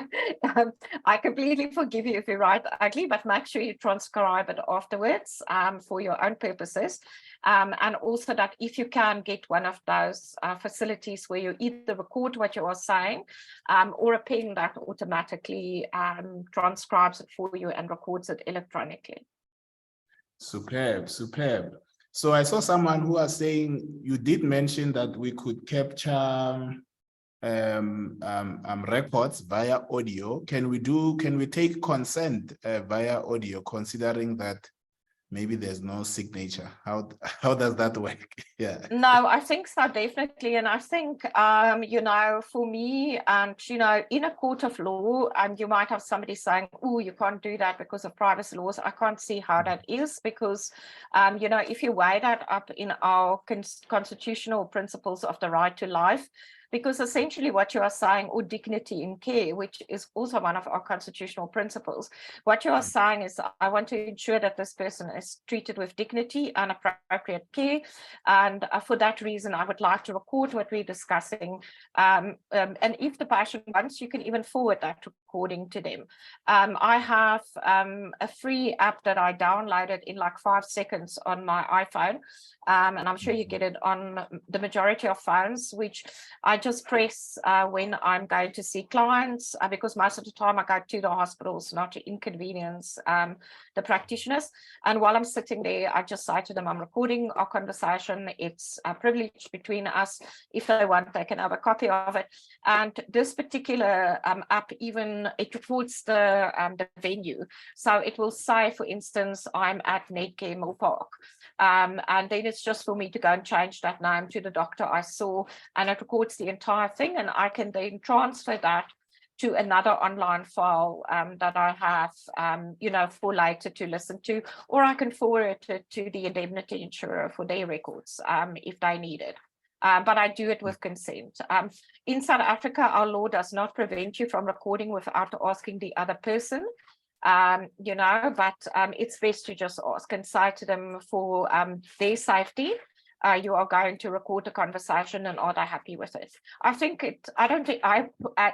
Speaker 2: I completely forgive you if you write ugly, but make sure you transcribe it afterwards for your own purposes. And also that if you can get one of those facilities where you either record what you are saying or a pen that automatically transcribes it for you and records it electronically.
Speaker 1: Superb, superb. So I saw someone who was saying, you did mention that we could capture records via audio. Can we take consent via audio, considering that maybe there's no signature? How does that work? Yeah.
Speaker 2: No, I think so, definitely. And I think, for me, and, in a court of law, you might have somebody saying, oh, you can't do that because of privacy laws. I can't see how that is because, if you weigh that up in our constitutional principles of the right to life, because essentially what you are saying, or dignity in care, which is also one of our constitutional principles, what you are saying is, I want to ensure that this person is treated with dignity and appropriate care. And for that reason, I would like to record what we're discussing. And if the patient wants, you can even forward that recording to them. I have a free app that I downloaded in like 5 seconds on my iPhone. And I'm sure you get it on the majority of phones, which I just press when I'm going to see clients, because most of the time I go to the hospitals, not to inconvenience the practitioners. And while I'm sitting there, I just say to them, I'm recording our conversation. It's a privilege between us. If they want, they can have a copy of it. And this particular app, even it records the venue. So it will say, for instance, I'm at Nedcare Mill Park. And then it's just for me to go and change that name to the doctor I saw, and it records the entire thing, and I can then transfer that to another online file that I have, for later to listen to, or I can forward it to the indemnity insurer for their records if they need it. But I do it with consent. In South Africa, our law does not prevent you from recording without asking the other person. But it's best to just ask and say to them for their safety, you are going to record the conversation, and are they happy with it?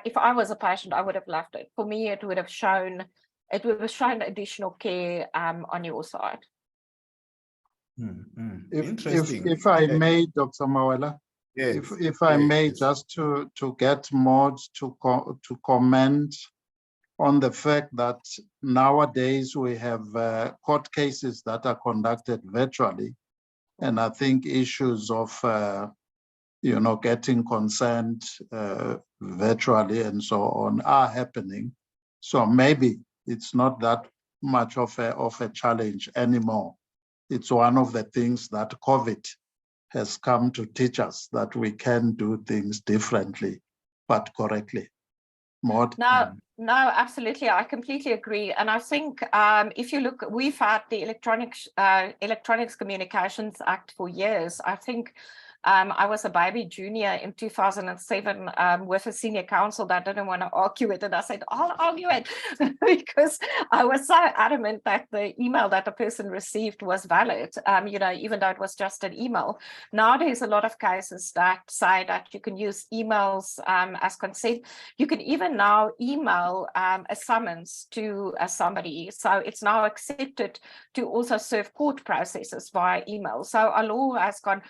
Speaker 2: If I was a patient, I would have loved it. For me, it would have shown additional care on your side.
Speaker 1: Interesting.
Speaker 3: If I may, Dr. Mawela,
Speaker 1: yes.
Speaker 3: if I may, just to get Maud to comment on the fact that nowadays we have court cases that are conducted virtually. And I think issues of, getting consent virtually and so on are happening. So maybe it's not that much of a challenge anymore. It's one of the things that COVID has come to teach us, that we can do things differently, but correctly. Maud?
Speaker 2: No, absolutely. I completely agree. And I think if you look, we've had the Electronics Communications Act for years. I think I was a baby junior in 2007 with a senior counsel that didn't want to argue it. And I said, I'll argue it because I was so adamant that the email that the person received was valid, even though it was just an email. Now there's a lot of cases that say that you can use emails as consent. You can even now email a summons to somebody. So it's now accepted to also serve court processes via email. So our law has gone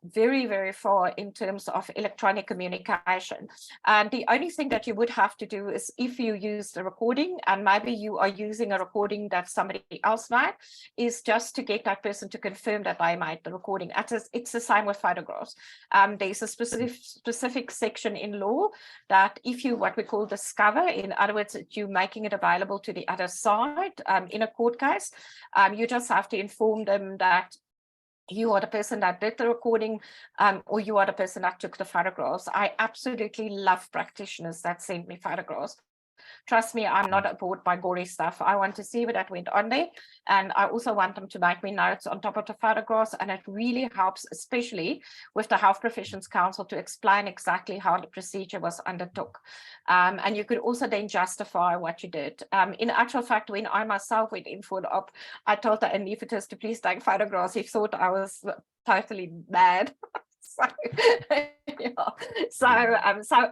Speaker 2: very, very far in terms of electronic communication. And the only thing that you would have to do is, if you use the recording, and maybe you are using a recording that somebody else made, is just to get that person to confirm that they made the recording. It's the same with photographs. There's a specific section in law that if you, what we call discover, in other words, you're making it available to the other side in a court case, you just have to inform them that you are the person that did the recording, or you are the person that took the photographs. I absolutely love practitioners that send me photographs. Trust me, I'm not bored by gory stuff. I want to see what that went on there. And I also want them to make me notes on top of the photographs. And it really helps, especially with the Health Professions Council, to explain exactly how the procedure was undertook. And you could also then justify what you did. In actual fact, when I myself went in for the op, I told the anaesthetist to please take photographs. He thought I was totally mad. So Yeah. So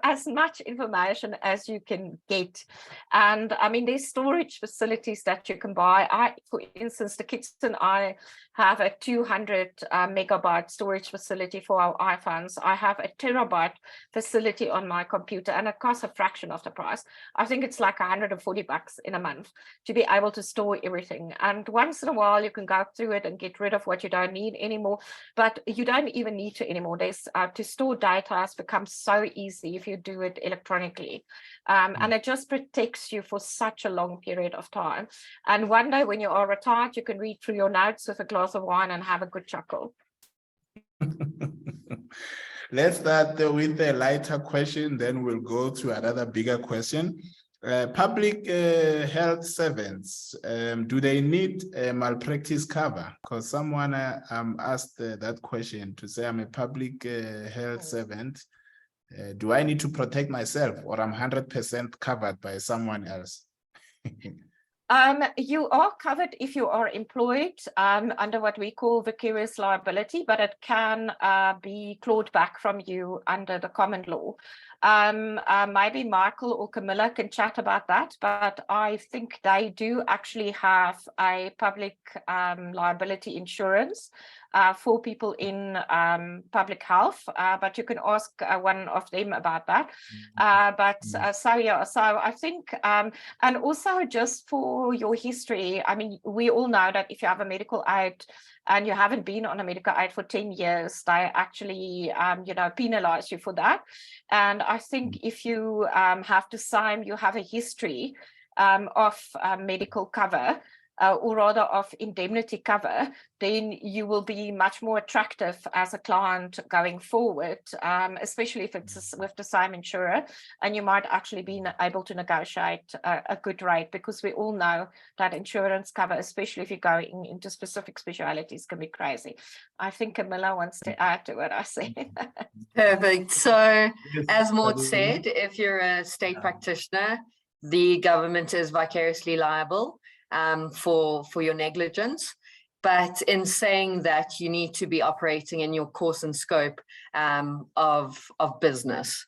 Speaker 2: as much information as you can get. And I mean, there's storage facilities that you can buy. For instance, the kids and I have a 200 megabyte storage facility for our iPhones. I have a terabyte facility on my computer, and it costs a fraction of the price. I think it's like $140 in a month to be able to store everything. And once in a while, you can go through it and get rid of what you don't need anymore. But you don't even need to anymore. There's to store data has become so easy if you do it electronically, and it just protects you for such a long period of time. And one day when you are retired, you can read through your notes with a glass of wine and have a good chuckle.
Speaker 1: Let's start with a lighter question, then we'll go to another bigger question. Public health servants, do they need a malpractice cover? Because someone asked that question to say, I'm a public health servant. Do I need to protect myself, or I'm 100% covered by someone else?
Speaker 2: You are covered if you are employed under what we call vicarious liability, but it can be clawed back from you under the common law. Maybe Michael or Camilla can chat about that, but I think they do actually have a public liability insurance for people in public health, but you can ask one of them about that. So I think, and also just for your history, I mean, we all know that if you have a medical aid and you haven't been on a medical aid for 10 years, they actually, penalize you for that. And I think if you have to sign, you have a history of medical cover, or rather of indemnity cover, then you will be much more attractive as a client going forward, especially if it's with the same insurer, and you might actually be able to negotiate a good rate, because we all know that insurance cover, especially if you're going into specific specialities, can be crazy. I think Camilla wants to add to what I said.
Speaker 4: Perfect. So as Maud said, if you're a state practitioner, the government is vicariously liable for your negligence. But in saying that, you need to be operating in your course and scope of business.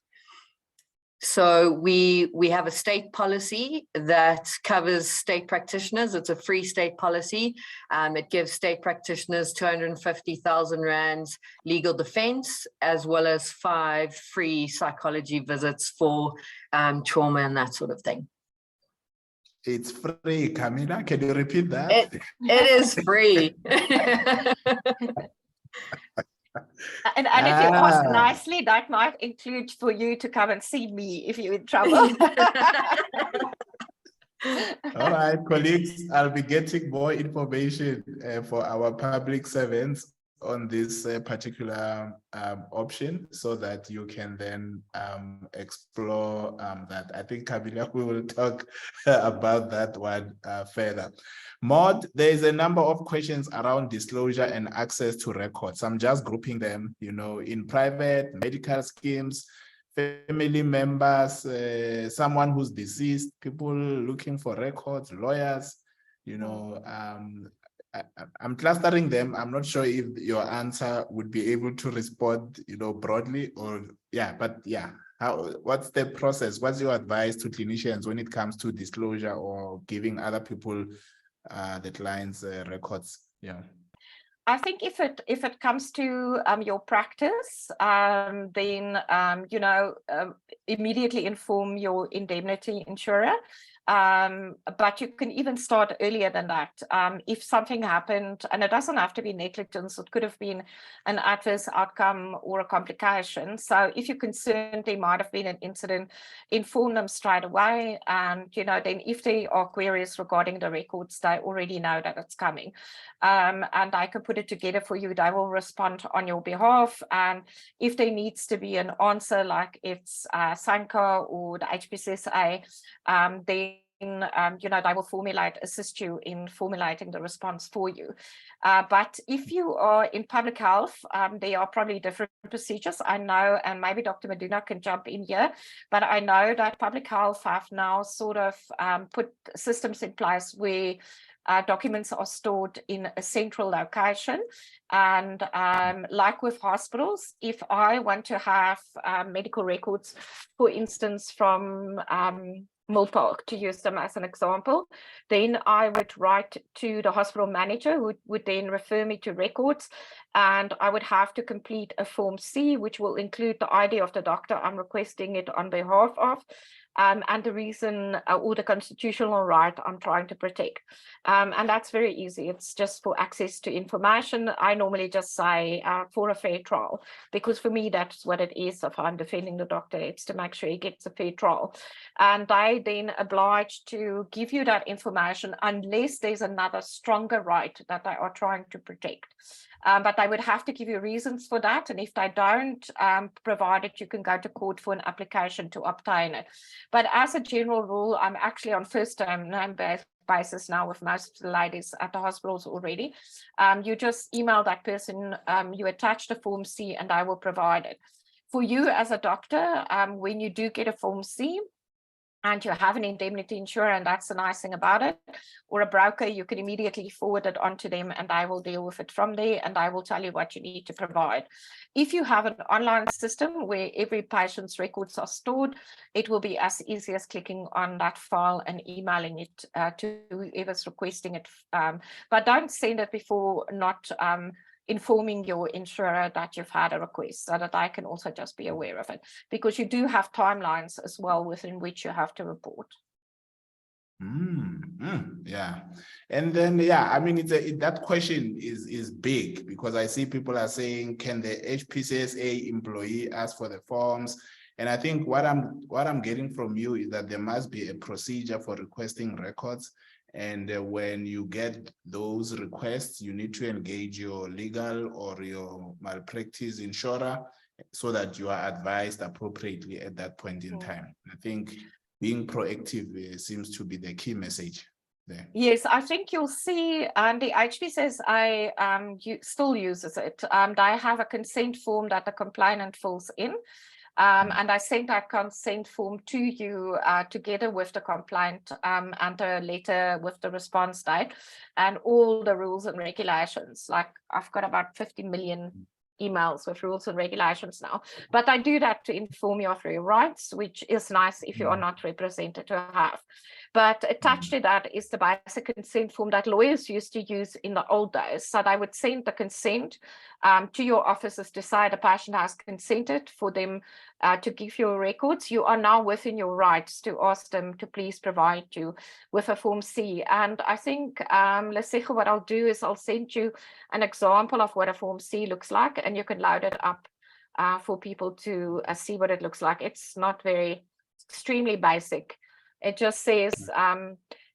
Speaker 4: So we have a state policy that covers state practitioners. It's a free state policy. It gives state practitioners 250,000 rands legal defense, as well as 5 free psychology visits for trauma and that sort of thing.
Speaker 1: It's free, Camilla. Can you repeat that?
Speaker 4: It is free.
Speaker 2: And if you ask nicely, that might include for you to come and see me if you're in trouble.
Speaker 1: All right, colleagues, I'll be getting more information for our public servants on this particular option, so that you can then explore that. I think, Camilla, we will talk about that one further. Maud, there is a number of questions around disclosure and access to records. I'm just grouping them, in private, medical schemes, family members, someone who's deceased, people looking for records, lawyers, I'm clustering them. I'm not sure if your answer would be able to respond, broadly, or what's the process? What's your advice to clinicians when it comes to disclosure or giving other people, the client's records? Yeah.
Speaker 2: I think if it comes to your practice, then immediately inform your indemnity insurer. But you can even start earlier than that. If something happened, and it doesn't have to be negligence, it could have been an adverse outcome or a complication. So if you're concerned there might have been an incident, inform them straight away. And, then if there are queries regarding the records, they already know that it's coming. And I can put it together for you. They will respond on your behalf. And if there needs to be an answer, like it's SANCA or the HPCSA, then they will assist you in formulating the response for you. But if you are in public health, there are probably different procedures. I know, and maybe Dr. Maduna can jump in here, but I know that public health have now sort of put systems in place where documents are stored in a central location. And like with hospitals, if I want to have medical records, for instance, from Milpark, to use them as an example, then I would write to the hospital manager, who would then refer me to records, and I would have to complete a Form C, which will include the ID of the doctor I'm requesting it on behalf of, and the reason or the constitutional right I'm trying to protect. And that's very easy. It's just for access to information. I normally just say for a fair trial, because for me, that's what it is. If I'm defending the doctor, it's to make sure he gets a fair trial. And they then obliged to give you that information unless there's another stronger right that they are trying to protect. But they would have to give you reasons for that. And if they don't provide it, you can go to court for an application to obtain it. But as a general rule, I'm actually on first-term basis now with most of the ladies at the hospitals already. You just email that person, you attach the Form C, and I will provide it. For you as a doctor, when you do get a Form C, and you have an indemnity insurer, and that's the nice thing about it, or a broker, you can immediately forward it on to them, and I will deal with it from there, and I will tell you what you need to provide. If you have an online system where every patient's records are stored, it will be as easy as clicking on that file and emailing it to whoever's requesting it. But don't send it before not informing your insurer that you've had a request, so that I can also just be aware of it, because you do have timelines as well within which you have to report.
Speaker 1: Yeah, and then I mean, that question is big, because I see people are saying, can the HPCSA employee ask for the forms? And I think what I'm getting from you is that there must be a procedure for requesting records. And when you get those requests, you need to engage your legal or your malpractice insurer so that you are advised appropriately at that point in time. I think being proactive seems to be the key message there.
Speaker 2: Yes, I think you'll see, and the HPCSA still uses it. They have a consent form that the complainant fills in. And I sent that consent form to you together with the complaint and a letter with the response date and all the rules and regulations. Like, I've got about 50 million emails with rules and regulations now, but I do that to inform you of your rights, which is nice if you are not represented to have. But attached to that is the basic consent form that lawyers used to use in the old days. So they would send the consent to your offices to say the patient has consented for them to give you records. You are now within your rights to ask them to please provide you with a Form C. And I think, Lesego, what I'll do is I'll send you an example of what a Form C looks like, and you can load it up for people to see what it looks like. It's not very extremely basic. It just says,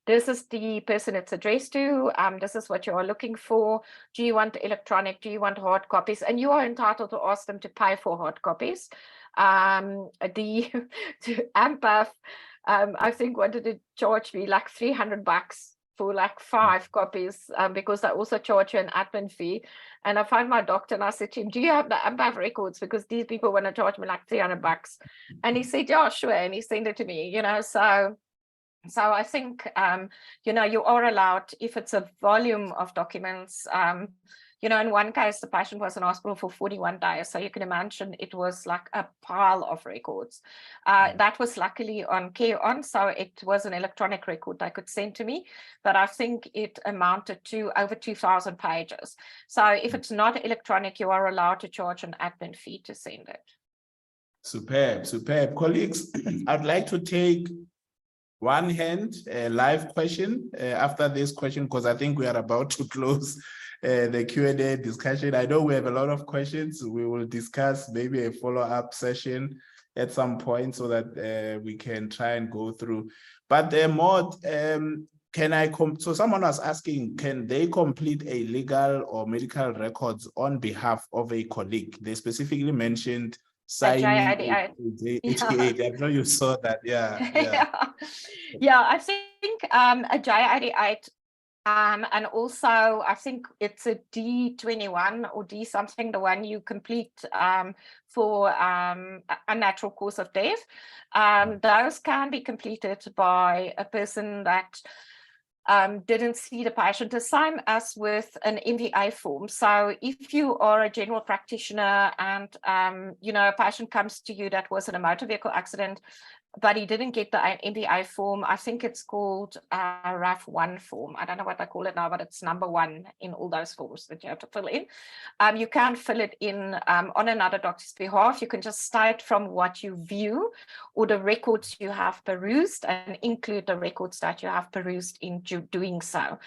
Speaker 2: this is the person it's addressed to. This is what you are looking for. Do you want electronic? Do you want hard copies? And you are entitled to ask them to pay for hard copies. AMPAF, I think, wanted to charge me like $300 for like 5 copies, because I also charge you an admin fee. And I found my doctor and I said to him, do you have the AMPAF records? Because these people want to charge me like $300. And he said, yeah, sure. And he sent it to me, So I think, you are allowed, if it's a volume of documents, in one case, the patient was in hospital for 41 days. So you can imagine it was like a pile of records. That was luckily on CareOn. So it was an electronic record they could send to me. But I think it amounted to over 2,000 pages. So if it's not electronic, you are allowed to charge an admin fee to send it.
Speaker 1: Superb. Colleagues, I'd like to take one hand live question after this question, because I think we are about to close the Q&A discussion. I know we have a lot of questions. We will discuss maybe a follow-up session at some point so that we can try and go through. But Maud, so someone was asking, can they complete a legal or medical records on behalf of a colleague? They specifically mentioned signing a J88. I know you saw that.
Speaker 2: I think a J88, and also I think it's a D21 or D something, the one you complete for a natural cause of death. Those can be completed by a person that didn't see the patient, the same as with an MVA form. So if you are a general practitioner and a patient comes to you that was in a motor vehicle accident, but he didn't get the MVA form, I think it's called RAF 1 form. I don't know what I call it now, but it's number 1 in all those forms that you have to fill in. You can't fill it in on another doctor's behalf. You can just start from what you view or the records you have perused and include the records that you have perused in doing so.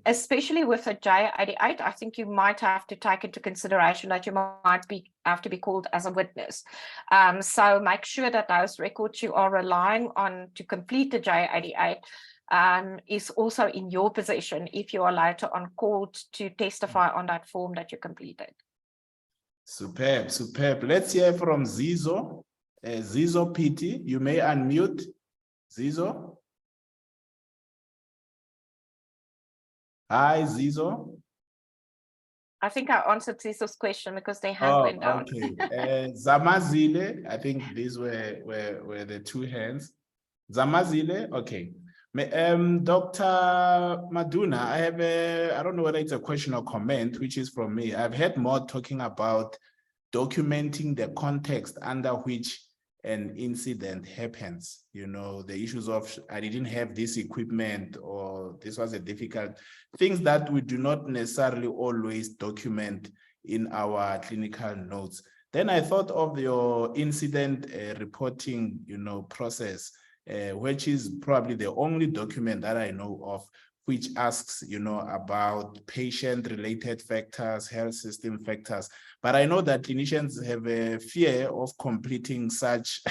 Speaker 2: Especially with a J88, I think you might have to take into consideration that you might have to be called as a witness. So make sure that those records you are relying on to complete the J88 is also in your possession if you are later on called to testify on that form that you completed.
Speaker 1: Superb, superb. Let's hear from Zizo. Zizo PT, you may unmute. Zizo. Hi, Zizo.
Speaker 2: I think I answered Zizo's question because they hand went down.
Speaker 1: Okay. Zamazile, I think these were the 2 hands. Zamazile, okay. Dr. Maduna, I have I don't know whether it's a question or comment, which is from me. I've heard more talking about documenting the context under which an incident happens. The issues of, I didn't have this equipment, or this was a difficult, things that we do not necessarily always document in our clinical notes. Then I thought of your incident reporting, process, which is probably the only document that I know of which asks, about patient-related factors, health system factors. But I know that clinicians have a fear of completing such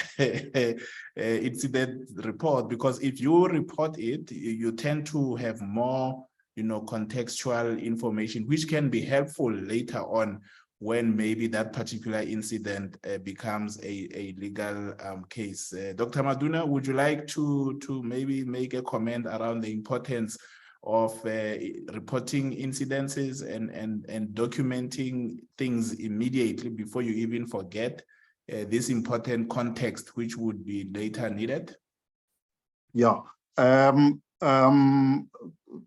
Speaker 1: incident report, because if you report it, you tend to have more, contextual information, which can be helpful later on when maybe that particular incident becomes a legal case. Dr. Maduna, would you like to maybe make a comment around the importance of reporting incidences and documenting things immediately before you even forget this important context, which would be later needed?
Speaker 3: Yeah.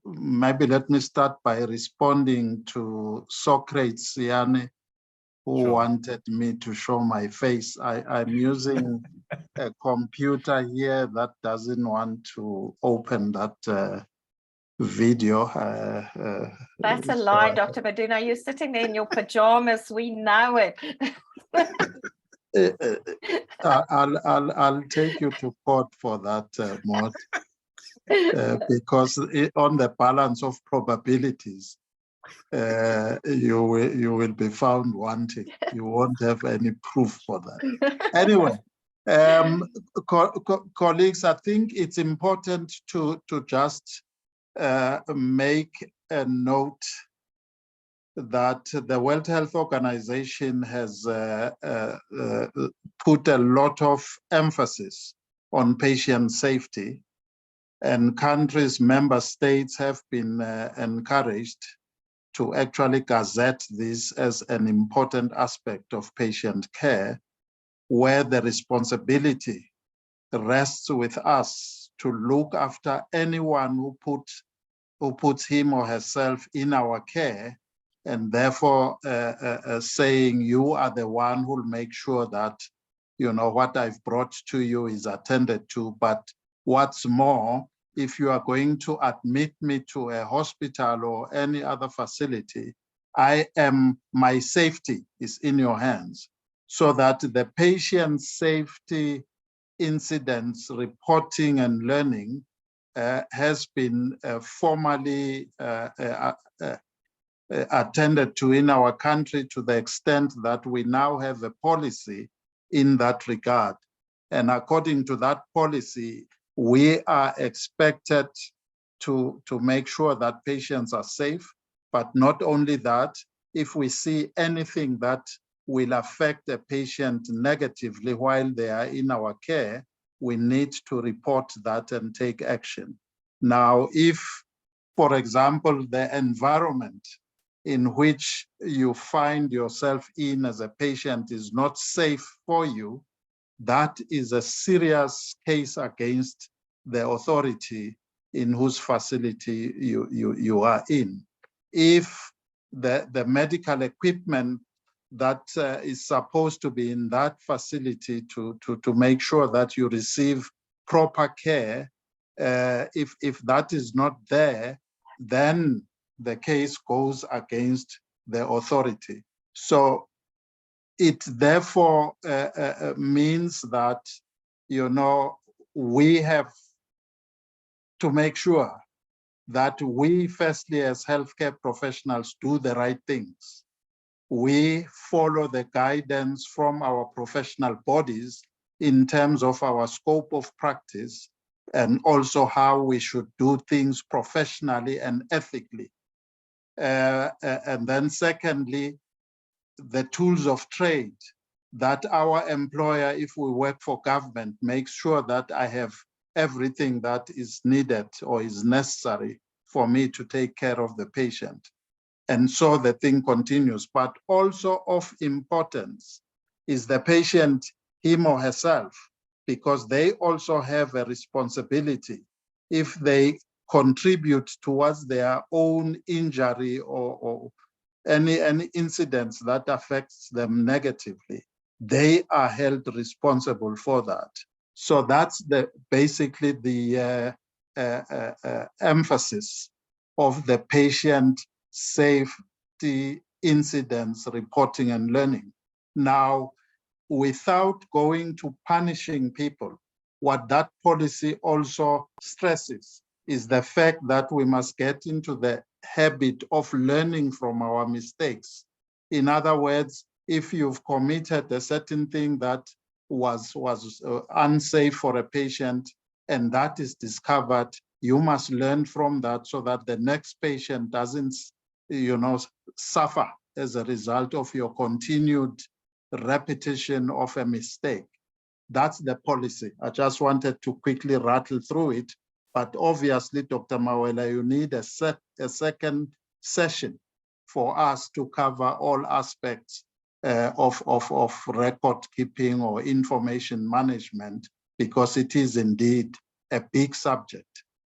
Speaker 3: Maybe let me start by responding to Socrates Siane, who wanted me to show my face. I'm using a computer here that doesn't want to open that video.
Speaker 2: That's a lie, Dr. Maduna. You're sitting there in your pajamas. We know it.
Speaker 3: I'll take you to court for that, Maud, because on the balance of probabilities, you will be found wanting. You won't have any proof for that. Anyway, colleagues, I think it's important to just make a note that the World Health Organization has put a lot of emphasis on patient safety, and countries, member states have been encouraged to actually gazette this as an important aspect of patient care, where the responsibility rests with us to look after anyone who puts him or herself in our care, and therefore saying you are the one who will make sure that what I've brought to you is attended to. But what's more, if you are going to admit me to a hospital or any other facility, my safety is in your hands, so that the patient safety incidents reporting and learning has been formally attended to in our country, to the extent that we now have a policy in that regard. And according to that policy, we are expected to make sure that patients are safe. But not only that, if we see anything that will affect a patient negatively while they are in our care, we need to report that and take action. Now, if, for example, the environment in which you find yourself in as a patient is not safe for you, that is a serious case against the authority in whose facility you are in. If the medical equipment that is supposed to be in that facility to make sure that you receive proper care, if that is not there, then the case goes against the authority. So it therefore means that, you know, we have to make sure that we, firstly, as healthcare professionals, do the right things. We follow the guidance from our professional bodies in terms of our scope of practice, and also how we should do things professionally and ethically. And then secondly, the tools of trade that our employer, if we work for government, makes sure that I have everything that is needed or is necessary for me to take care of the patient. And so the thing continues. But also of importance is the patient, him or herself, because they also have a responsibility if they contribute towards their own injury or any incidents that affects them negatively. They are held responsible for that. So that's basically the emphasis of the patient safety incidents reporting and learning. Now, without going to punishing people, what that policy also stresses is the fact that we must get into the habit of learning from our mistakes. In other words, if you've committed a certain thing that was unsafe for a patient and that is discovered, you must learn from that so that the next patient doesn't, you know, suffer as a result of your continued repetition of a mistake. That's the policy. I just wanted to quickly rattle through it, but obviously, Dr. Mawela, you need a second session for us to cover all aspects of record keeping or information management, because it is indeed a big subject.